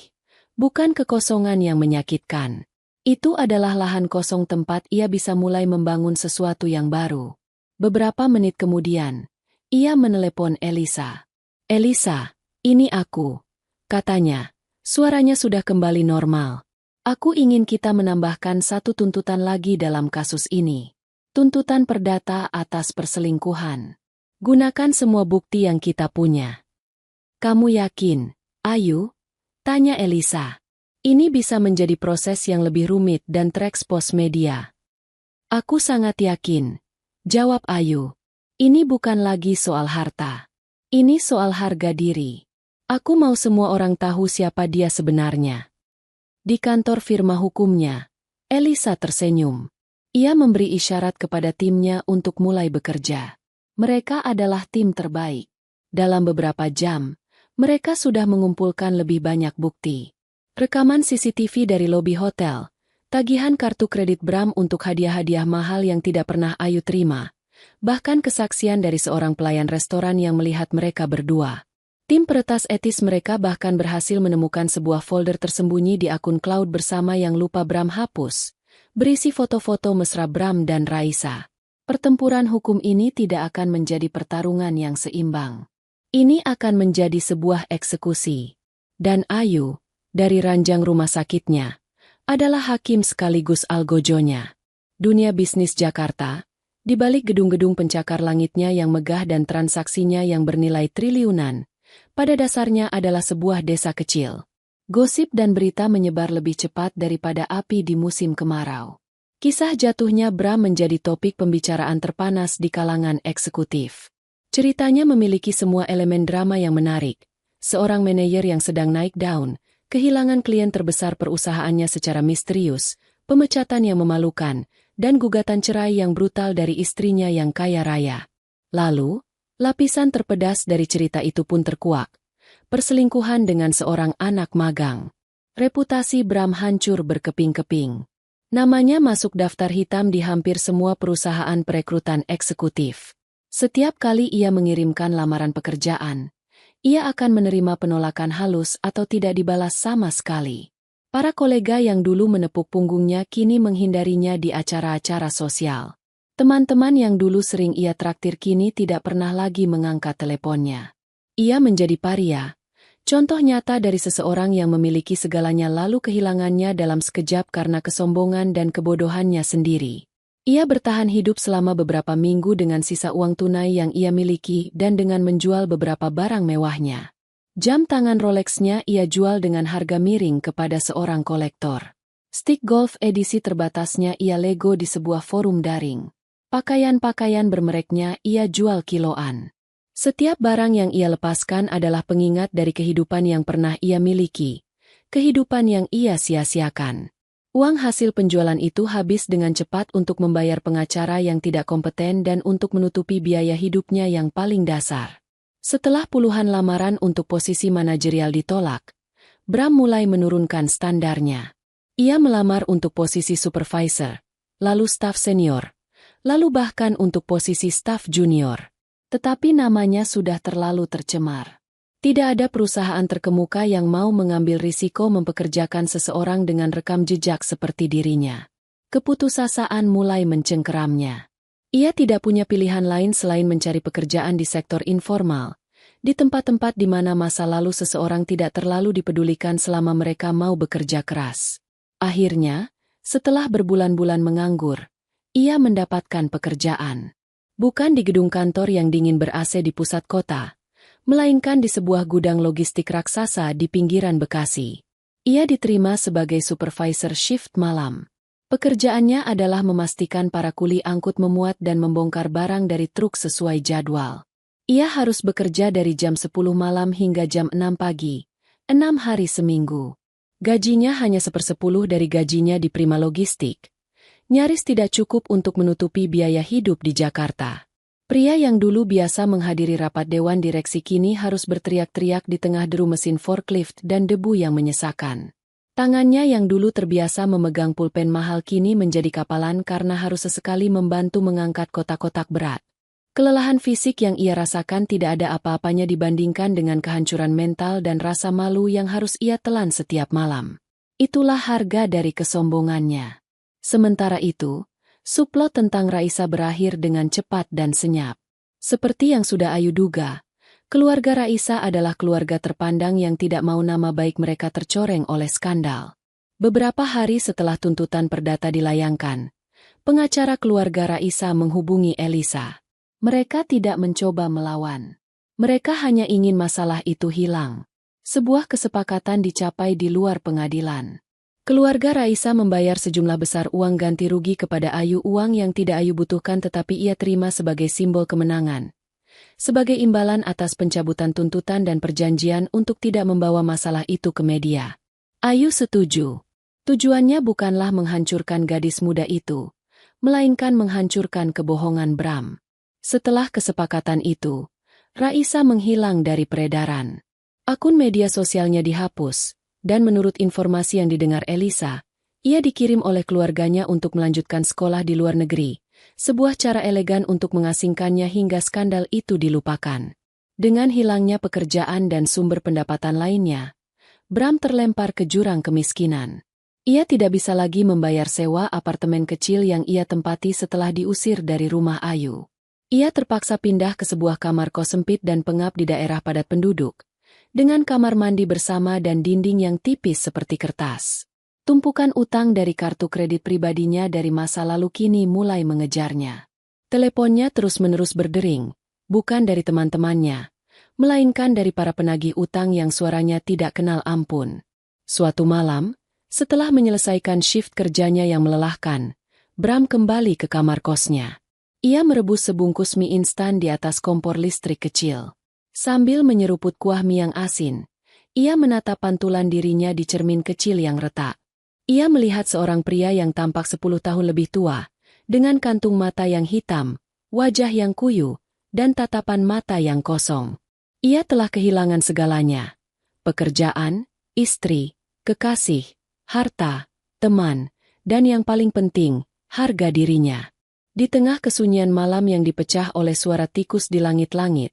bukan kekosongan yang menyakitkan. Itu adalah lahan kosong tempat ia bisa mulai membangun sesuatu yang baru. Beberapa menit kemudian, ia menelepon Elisa. Elisa, ini aku, katanya. Suaranya sudah kembali normal. Aku ingin kita menambahkan satu tuntutan lagi dalam kasus ini. Tuntutan perdata atas perselingkuhan. Gunakan semua bukti yang kita punya. Kamu yakin, Ayu? Tanya Elisa. Ini bisa menjadi proses yang lebih rumit dan terekspos media. Aku sangat yakin, jawab Ayu. Ini bukan lagi soal harta. Ini soal harga diri. Aku mau semua orang tahu siapa dia sebenarnya. Di kantor firma hukumnya, Elisa tersenyum. Ia memberi isyarat kepada timnya untuk mulai bekerja. Mereka adalah tim terbaik. Dalam beberapa jam, mereka sudah mengumpulkan lebih banyak bukti. Rekaman CCTV dari lobi hotel, tagihan kartu kredit Bram untuk hadiah-hadiah mahal yang tidak pernah Ayu terima, bahkan kesaksian dari seorang pelayan restoran yang melihat mereka berdua. Tim peretas etis mereka bahkan berhasil menemukan sebuah folder tersembunyi di akun cloud bersama yang lupa Bram hapus, berisi foto-foto mesra Bram dan Raisa. Pertempuran hukum ini tidak akan menjadi pertarungan yang seimbang. Ini akan menjadi sebuah eksekusi. Dan Ayu, dari ranjang rumah sakitnya, adalah hakim sekaligus algojonya. Dunia bisnis Jakarta, di balik gedung-gedung pencakar langitnya yang megah dan transaksinya yang bernilai triliunan, pada dasarnya adalah sebuah desa kecil. Gosip dan berita menyebar lebih cepat daripada api di musim kemarau. Kisah jatuhnya Bram menjadi topik pembicaraan terpanas di kalangan eksekutif. Ceritanya memiliki semua elemen drama yang menarik. Seorang manajer yang sedang naik daun, kehilangan klien terbesar perusahaannya secara misterius, pemecatan yang memalukan, dan gugatan cerai yang brutal dari istrinya yang kaya raya. Lalu, lapisan terpedas dari cerita itu pun terkuak. Perselingkuhan dengan seorang anak magang. Reputasi Bram hancur berkeping-keping. Namanya masuk daftar hitam di hampir semua perusahaan perekrutan eksekutif. Setiap kali ia mengirimkan lamaran pekerjaan, ia akan menerima penolakan halus atau tidak dibalas sama sekali. Para kolega yang dulu menepuk punggungnya kini menghindarinya di acara-acara sosial. Teman-teman yang dulu sering ia traktir kini tidak pernah lagi mengangkat teleponnya. Ia menjadi paria, contoh nyata dari seseorang yang memiliki segalanya lalu kehilangannya dalam sekejap karena kesombongan dan kebodohannya sendiri. Ia bertahan hidup selama beberapa minggu dengan sisa uang tunai yang ia miliki dan dengan menjual beberapa barang mewahnya. Jam tangan Rolex-nya ia jual dengan harga miring kepada seorang kolektor. Stick golf edisi terbatasnya ia lego di sebuah forum daring. Pakaian-pakaian bermereknya ia jual kiloan. Setiap barang yang ia lepaskan adalah pengingat dari kehidupan yang pernah ia miliki, kehidupan yang ia sia-siakan. Uang hasil penjualan itu habis dengan cepat untuk membayar pengacara yang tidak kompeten dan untuk menutupi biaya hidupnya yang paling dasar. Setelah puluhan lamaran untuk posisi manajerial ditolak, Bram mulai menurunkan standarnya. Ia melamar untuk posisi supervisor, lalu staf senior, lalu bahkan untuk posisi staf junior. Tetapi namanya sudah terlalu tercemar. Tidak ada perusahaan terkemuka yang mau mengambil risiko mempekerjakan seseorang dengan rekam jejak seperti dirinya. Keputusasaan mulai mencengkeramnya. Ia tidak punya pilihan lain selain mencari pekerjaan di sektor informal. Di tempat-tempat di mana masa lalu seseorang tidak terlalu dipedulikan selama mereka mau bekerja keras. Akhirnya, setelah berbulan-bulan menganggur, ia mendapatkan pekerjaan. Bukan di gedung kantor yang dingin ber-AC di pusat kota, melainkan di sebuah gudang logistik raksasa di pinggiran Bekasi. Ia diterima sebagai supervisor shift malam. Pekerjaannya adalah memastikan para kuli angkut memuat dan membongkar barang dari truk sesuai jadwal. Ia harus bekerja dari jam 10 malam hingga jam 6 pagi, 6 hari seminggu. Gajinya hanya 1/10 dari gajinya di Prima Logistik. Nyaris tidak cukup untuk menutupi biaya hidup di Jakarta. Pria yang dulu biasa menghadiri rapat dewan direksi kini harus berteriak-teriak di tengah deru mesin forklift dan debu yang menyesakan. Tangannya yang dulu terbiasa memegang pulpen mahal kini menjadi kapalan karena harus sesekali membantu mengangkat kotak-kotak berat. Kelelahan fisik yang ia rasakan tidak ada apa-apanya dibandingkan dengan kehancuran mental dan rasa malu yang harus ia telan setiap malam. Itulah harga dari kesombongannya. Sementara itu, subplot tentang Raisa berakhir dengan cepat dan senyap. Seperti yang sudah Ayu duga, keluarga Raisa adalah keluarga terpandang yang tidak mau nama baik mereka tercoreng oleh skandal. Beberapa hari setelah tuntutan perdata dilayangkan, pengacara keluarga Raisa menghubungi Elisa. Mereka tidak mencoba melawan. Mereka hanya ingin masalah itu hilang. Sebuah kesepakatan dicapai di luar pengadilan. Keluarga Raisa membayar sejumlah besar uang ganti rugi kepada Ayu, uang yang tidak Ayu butuhkan tetapi ia terima sebagai simbol kemenangan. Sebagai imbalan atas pencabutan tuntutan dan perjanjian untuk tidak membawa masalah itu ke media. Ayu setuju. Tujuannya bukanlah menghancurkan gadis muda itu, melainkan menghancurkan kebohongan Bram. Setelah kesepakatan itu, Raisa menghilang dari peredaran. Akun media sosialnya dihapus, dan menurut informasi yang didengar Elisa, ia dikirim oleh keluarganya untuk melanjutkan sekolah di luar negeri, sebuah cara elegan untuk mengasingkannya hingga skandal itu dilupakan. Dengan hilangnya pekerjaan dan sumber pendapatan lainnya, Bram terlempar ke jurang kemiskinan. Ia tidak bisa lagi membayar sewa apartemen kecil yang ia tempati setelah diusir dari rumah Ayu. Ia terpaksa pindah ke sebuah kamar kos sempit dan pengap di daerah padat penduduk, dengan kamar mandi bersama dan dinding yang tipis seperti kertas. Tumpukan utang dari kartu kredit pribadinya dari masa lalu kini mulai mengejarnya. Teleponnya terus-menerus berdering, bukan dari teman-temannya, melainkan dari para penagih utang yang suaranya tidak kenal ampun. Suatu malam, setelah menyelesaikan shift kerjanya yang melelahkan, Bram kembali ke kamar kosnya. Ia merebus sebungkus mie instan di atas kompor listrik kecil. Sambil menyeruput kuah mie yang asin, ia menatap pantulan dirinya di cermin kecil yang retak. Ia melihat seorang pria yang tampak 10 tahun lebih tua, dengan kantung mata yang hitam, wajah yang kuyu, dan tatapan mata yang kosong. Ia telah kehilangan segalanya. Pekerjaan, istri, kekasih, harta, teman, dan yang paling penting, harga dirinya. Di tengah kesunyian malam yang dipecah oleh suara tikus di langit-langit,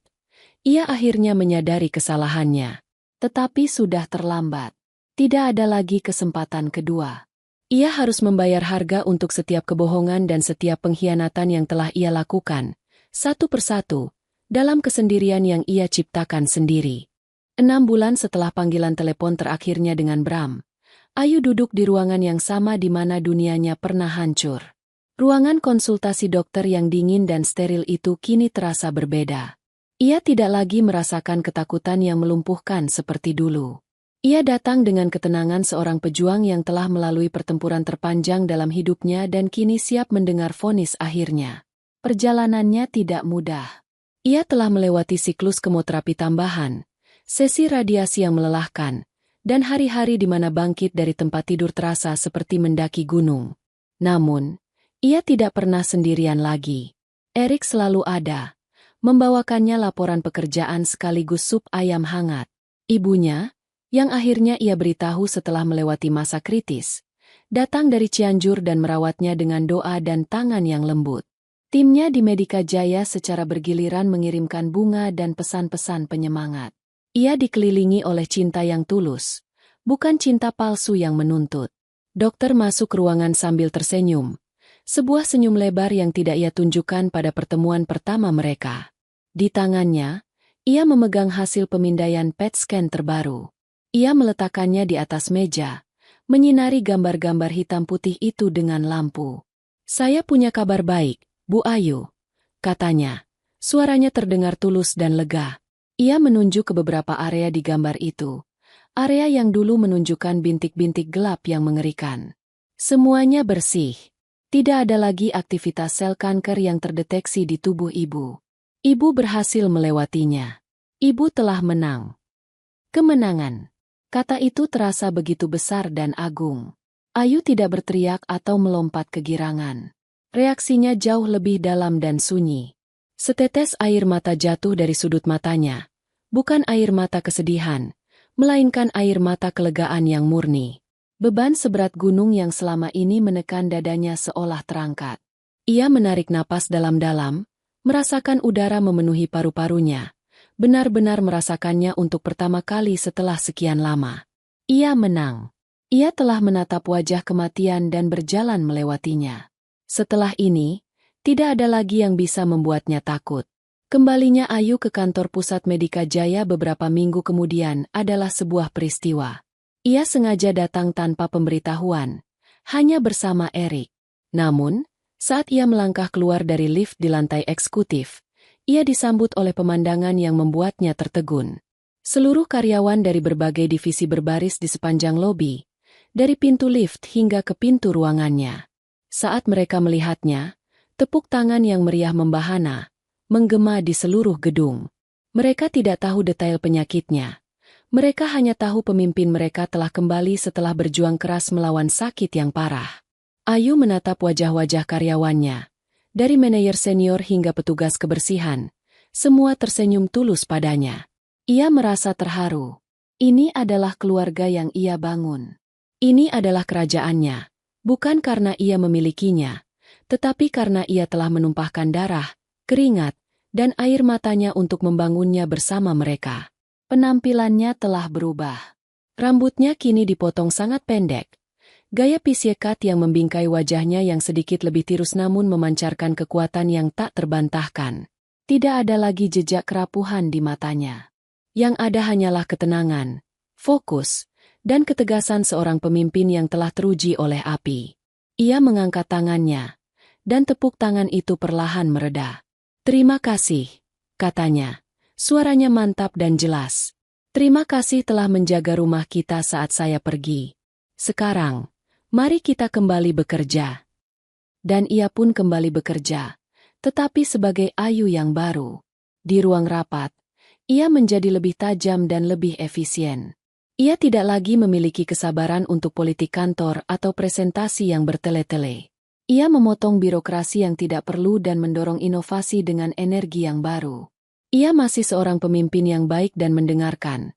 ia akhirnya menyadari kesalahannya. Tetapi sudah terlambat. Tidak ada lagi kesempatan kedua. Ia harus membayar harga untuk setiap kebohongan dan setiap pengkhianatan yang telah ia lakukan, satu persatu, dalam kesendirian yang ia ciptakan sendiri. 6 bulan setelah panggilan telepon terakhirnya dengan Bram, Ayu duduk di ruangan yang sama di mana dunianya pernah hancur. Ruangan konsultasi dokter yang dingin dan steril itu kini terasa berbeda. Ia tidak lagi merasakan ketakutan yang melumpuhkan seperti dulu. Ia datang dengan ketenangan seorang pejuang yang telah melalui pertempuran terpanjang dalam hidupnya dan kini siap mendengar vonis akhirnya. Perjalanannya tidak mudah. Ia telah melewati siklus kemoterapi tambahan, sesi radiasi yang melelahkan, dan hari-hari di mana bangkit dari tempat tidur terasa seperti mendaki gunung. Namun, ia tidak pernah sendirian lagi. Erik selalu ada, membawakannya laporan pekerjaan sekaligus sup ayam hangat. Ibunya, yang akhirnya ia beritahu setelah melewati masa kritis, datang dari Cianjur dan merawatnya dengan doa dan tangan yang lembut. Timnya di Medika Jaya secara bergiliran mengirimkan bunga dan pesan-pesan penyemangat. Ia dikelilingi oleh cinta yang tulus, bukan cinta palsu yang menuntut. Dokter masuk ruangan sambil tersenyum. Sebuah senyum lebar yang tidak ia tunjukkan pada pertemuan pertama mereka. Di tangannya, Ia memegang hasil pemindaian PET scan terbaru. Ia meletakkannya di atas meja, menyinari gambar-gambar hitam putih itu dengan lampu. "Saya punya kabar baik, Bu Ayu," katanya. Suaranya terdengar tulus dan lega. Ia menunjuk ke beberapa area di gambar itu. Area yang dulu menunjukkan bintik-bintik gelap yang mengerikan. Semuanya bersih. Tidak ada lagi aktivitas sel kanker yang terdeteksi di tubuh ibu. Ibu berhasil melewatinya. Ibu telah menang. Kemenangan. Kata itu terasa begitu besar dan agung. Ayu tidak berteriak atau melompat kegirangan. Reaksinya jauh lebih dalam dan sunyi. Setetes air mata jatuh dari sudut matanya. Bukan air mata kesedihan, melainkan air mata kelegaan yang murni. Beban seberat gunung yang selama ini menekan dadanya seolah terangkat. Ia menarik napas dalam-dalam, merasakan udara memenuhi paru-parunya. Benar-benar merasakannya untuk pertama kali setelah sekian lama. Ia menang. Ia telah menatap wajah kematian dan berjalan melewatinya. Setelah ini, tidak ada lagi yang bisa membuatnya takut. Kembalinya Ayu ke kantor pusat Medika Jaya beberapa minggu kemudian adalah sebuah peristiwa. Ia sengaja datang tanpa pemberitahuan, hanya bersama Erik. Namun, saat ia melangkah keluar dari lift di lantai eksekutif, ia disambut oleh pemandangan yang membuatnya tertegun. Seluruh karyawan dari berbagai divisi berbaris di sepanjang lobi, dari pintu lift hingga ke pintu ruangannya. Saat mereka melihatnya, tepuk tangan yang meriah membahana, menggema di seluruh gedung. Mereka tidak tahu detail penyakitnya. Mereka hanya tahu pemimpin mereka telah kembali setelah berjuang keras melawan sakit yang parah. Ayu menatap wajah-wajah karyawannya. Dari manajer senior hingga petugas kebersihan, semua tersenyum tulus padanya. Ia merasa terharu. Ini adalah keluarga yang ia bangun. Ini adalah kerajaannya, bukan karena ia memilikinya, tetapi karena ia telah menumpahkan darah, keringat, dan air matanya untuk membangunnya bersama mereka. Penampilannya telah berubah. Rambutnya kini dipotong sangat pendek. Gaya pisiekat yang membingkai wajahnya yang sedikit lebih tirus namun memancarkan kekuatan yang tak terbantahkan. Tidak ada lagi jejak kerapuhan di matanya. Yang ada hanyalah ketenangan, fokus, dan ketegasan seorang pemimpin yang telah teruji oleh api. Ia mengangkat tangannya, dan tepuk tangan itu perlahan mereda. "Terima kasih," katanya. Suaranya mantap dan jelas. "Terima kasih telah menjaga rumah kita saat saya pergi. Sekarang, mari kita kembali bekerja." Dan ia pun kembali bekerja, tetapi sebagai Ayu yang baru. Di ruang rapat, ia menjadi lebih tajam dan lebih efisien. Ia tidak lagi memiliki kesabaran untuk politik kantor atau presentasi yang bertele-tele. Ia memotong birokrasi yang tidak perlu dan mendorong inovasi dengan energi yang baru. Ia masih seorang pemimpin yang baik dan mendengarkan,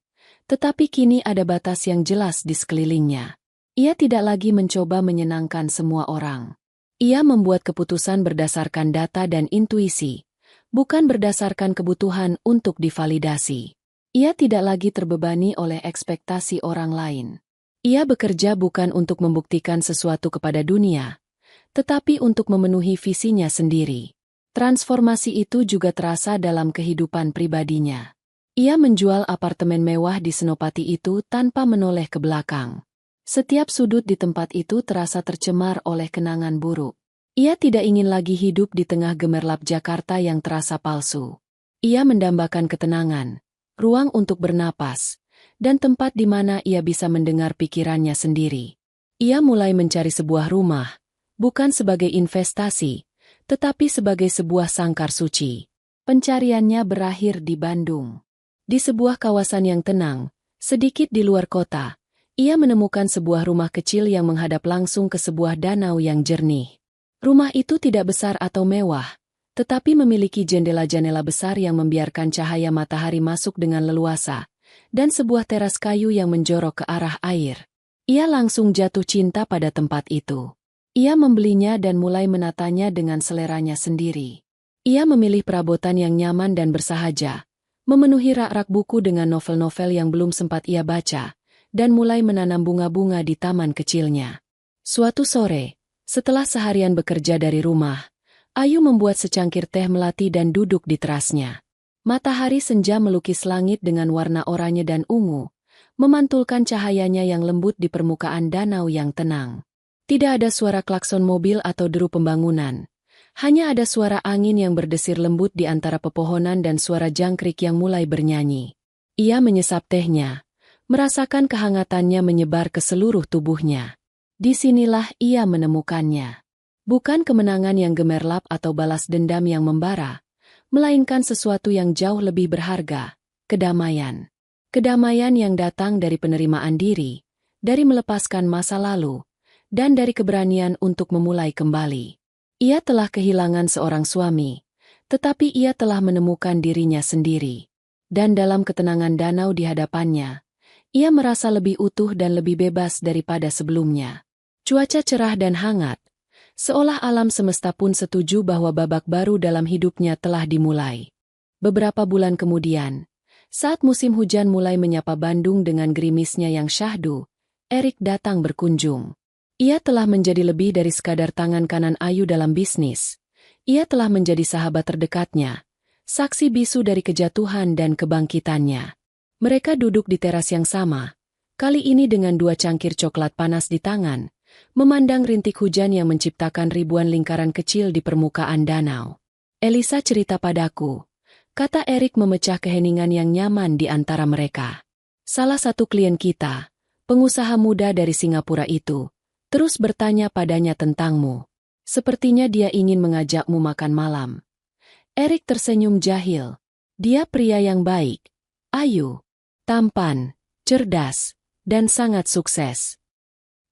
tetapi kini ada batas yang jelas di sekelilingnya. Ia tidak lagi mencoba menyenangkan semua orang. Ia membuat keputusan berdasarkan data dan intuisi, bukan berdasarkan kebutuhan untuk divalidasi. Ia tidak lagi terbebani oleh ekspektasi orang lain. Ia bekerja bukan untuk membuktikan sesuatu kepada dunia, tetapi untuk memenuhi visinya sendiri. Transformasi itu juga terasa dalam kehidupan pribadinya. Ia menjual apartemen mewah di Senopati itu tanpa menoleh ke belakang. Setiap sudut di tempat itu terasa tercemar oleh kenangan buruk. Ia tidak ingin lagi hidup di tengah gemerlap Jakarta yang terasa palsu. Ia mendambakan ketenangan, ruang untuk bernapas, dan tempat di mana ia bisa mendengar pikirannya sendiri. Ia mulai mencari sebuah rumah, bukan sebagai investasi, tetapi sebagai sebuah sangkar suci. Pencariannya berakhir di Bandung. Di sebuah kawasan yang tenang, sedikit di luar kota, ia menemukan sebuah rumah kecil yang menghadap langsung ke sebuah danau yang jernih. Rumah itu tidak besar atau mewah, tetapi memiliki jendela-jendela besar yang membiarkan cahaya matahari masuk dengan leluasa, dan sebuah teras kayu yang menjorok ke arah air. Ia langsung jatuh cinta pada tempat itu. Ia membelinya dan mulai menatanya dengan seleranya sendiri. Ia memilih perabotan yang nyaman dan bersahaja, memenuhi rak-rak buku dengan novel-novel yang belum sempat ia baca, dan mulai menanam bunga-bunga di taman kecilnya. Suatu sore, setelah seharian bekerja dari rumah, Ayu membuat secangkir teh melati dan duduk di terasnya. Matahari senja melukis langit dengan warna oranye dan ungu, memantulkan cahayanya yang lembut di permukaan danau yang tenang. Tidak ada suara klakson mobil atau deru pembangunan. Hanya ada suara angin yang berdesir lembut di antara pepohonan dan suara jangkrik yang mulai bernyanyi. Ia menyesap tehnya, merasakan kehangatannya menyebar ke seluruh tubuhnya. Disinilah ia menemukannya. Bukan kemenangan yang gemerlap atau balas dendam yang membara, melainkan sesuatu yang jauh lebih berharga, kedamaian. Kedamaian yang datang dari penerimaan diri, dari melepaskan masa lalu, dan dari keberanian untuk memulai kembali. Ia telah kehilangan seorang suami, tetapi ia telah menemukan dirinya sendiri. Dan dalam ketenangan danau di hadapannya, ia merasa lebih utuh dan lebih bebas daripada sebelumnya. Cuaca cerah dan hangat, seolah alam semesta pun setuju bahwa babak baru dalam hidupnya telah dimulai. Beberapa bulan kemudian, saat musim hujan mulai menyapa Bandung dengan gerimisnya yang syahdu, Erik datang berkunjung. Ia telah menjadi lebih dari sekadar tangan kanan Ayu dalam bisnis. Ia telah menjadi sahabat terdekatnya, saksi bisu dari kejatuhan dan kebangkitannya. Mereka duduk di teras yang sama, kali ini dengan 2 cangkir coklat panas di tangan, memandang rintik hujan yang menciptakan ribuan lingkaran kecil di permukaan danau. "Elisa cerita padaku," kata Erik memecah keheningan yang nyaman di antara mereka. "Salah satu klien kita, pengusaha muda dari Singapura itu, terus bertanya padanya tentangmu. Sepertinya dia ingin mengajakmu makan malam." Erik tersenyum jahil. Dia pria yang baik, ayu, tampan, cerdas, dan sangat sukses.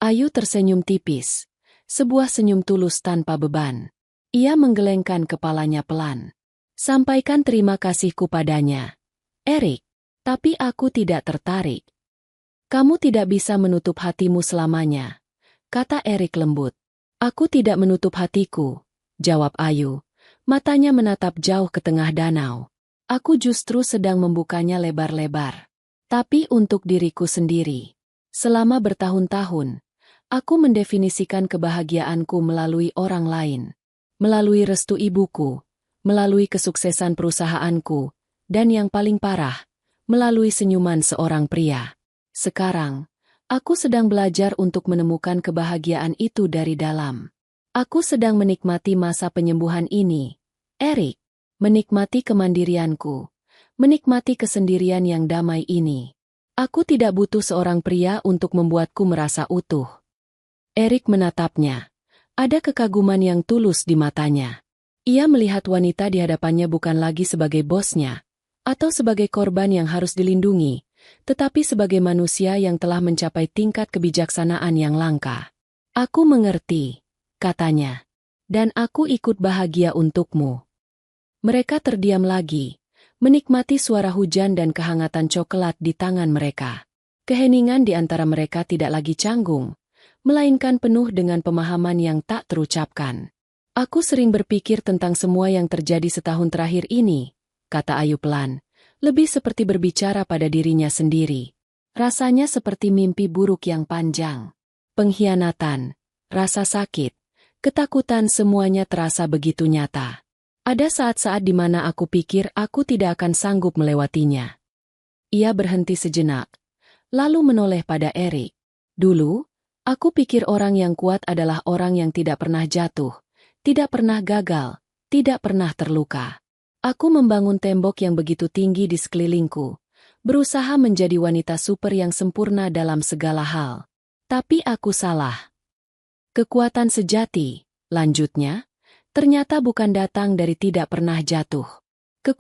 Ayu tersenyum tipis, sebuah senyum tulus tanpa beban. Ia menggelengkan kepalanya pelan. "Sampaikan terima kasihku padanya, Erik. Tapi aku tidak tertarik." "Kamu tidak bisa menutup hatimu selamanya," kata Erik lembut. "Aku tidak menutup hatiku," jawab Ayu. Matanya menatap jauh ke tengah danau. "Aku justru sedang membukanya lebar-lebar. Tapi untuk diriku sendiri. Selama bertahun-tahun, aku mendefinisikan kebahagiaanku melalui orang lain. Melalui restu ibuku, melalui kesuksesan perusahaanku, dan yang paling parah, melalui senyuman seorang pria. Sekarang, aku sedang belajar untuk menemukan kebahagiaan itu dari dalam. Aku sedang menikmati masa penyembuhan ini, Erik. Menikmati kemandirianku, menikmati kesendirian yang damai ini. Aku tidak butuh seorang pria untuk membuatku merasa utuh." Erik menatapnya. Ada kekaguman yang tulus di matanya. Ia melihat wanita di hadapannya bukan lagi sebagai bosnya, atau sebagai korban yang harus dilindungi, tetapi sebagai manusia yang telah mencapai tingkat kebijaksanaan yang langka. "Aku mengerti," katanya. "Dan aku ikut bahagia untukmu." Mereka terdiam lagi, menikmati suara hujan dan kehangatan coklat di tangan mereka. Keheningan di antara mereka tidak lagi canggung, melainkan penuh dengan pemahaman yang tak terucapkan. "Aku sering berpikir tentang semua yang terjadi setahun terakhir ini," kata Ayu pelan, lebih seperti berbicara pada dirinya sendiri. Rasanya seperti mimpi buruk yang panjang. Pengkhianatan, rasa sakit, ketakutan, semuanya terasa begitu nyata. Ada saat-saat di mana aku pikir aku tidak akan sanggup melewatinya. Ia berhenti sejenak, lalu menoleh pada Erik. "Dulu, aku pikir orang yang kuat adalah orang yang tidak pernah jatuh, tidak pernah gagal, tidak pernah terluka. Aku membangun tembok yang begitu tinggi di sekelilingku, berusaha menjadi wanita super yang sempurna dalam segala hal. Tapi aku salah. Kekuatan sejati," lanjutnya, "ternyata bukan datang dari tidak pernah jatuh. Kekuatan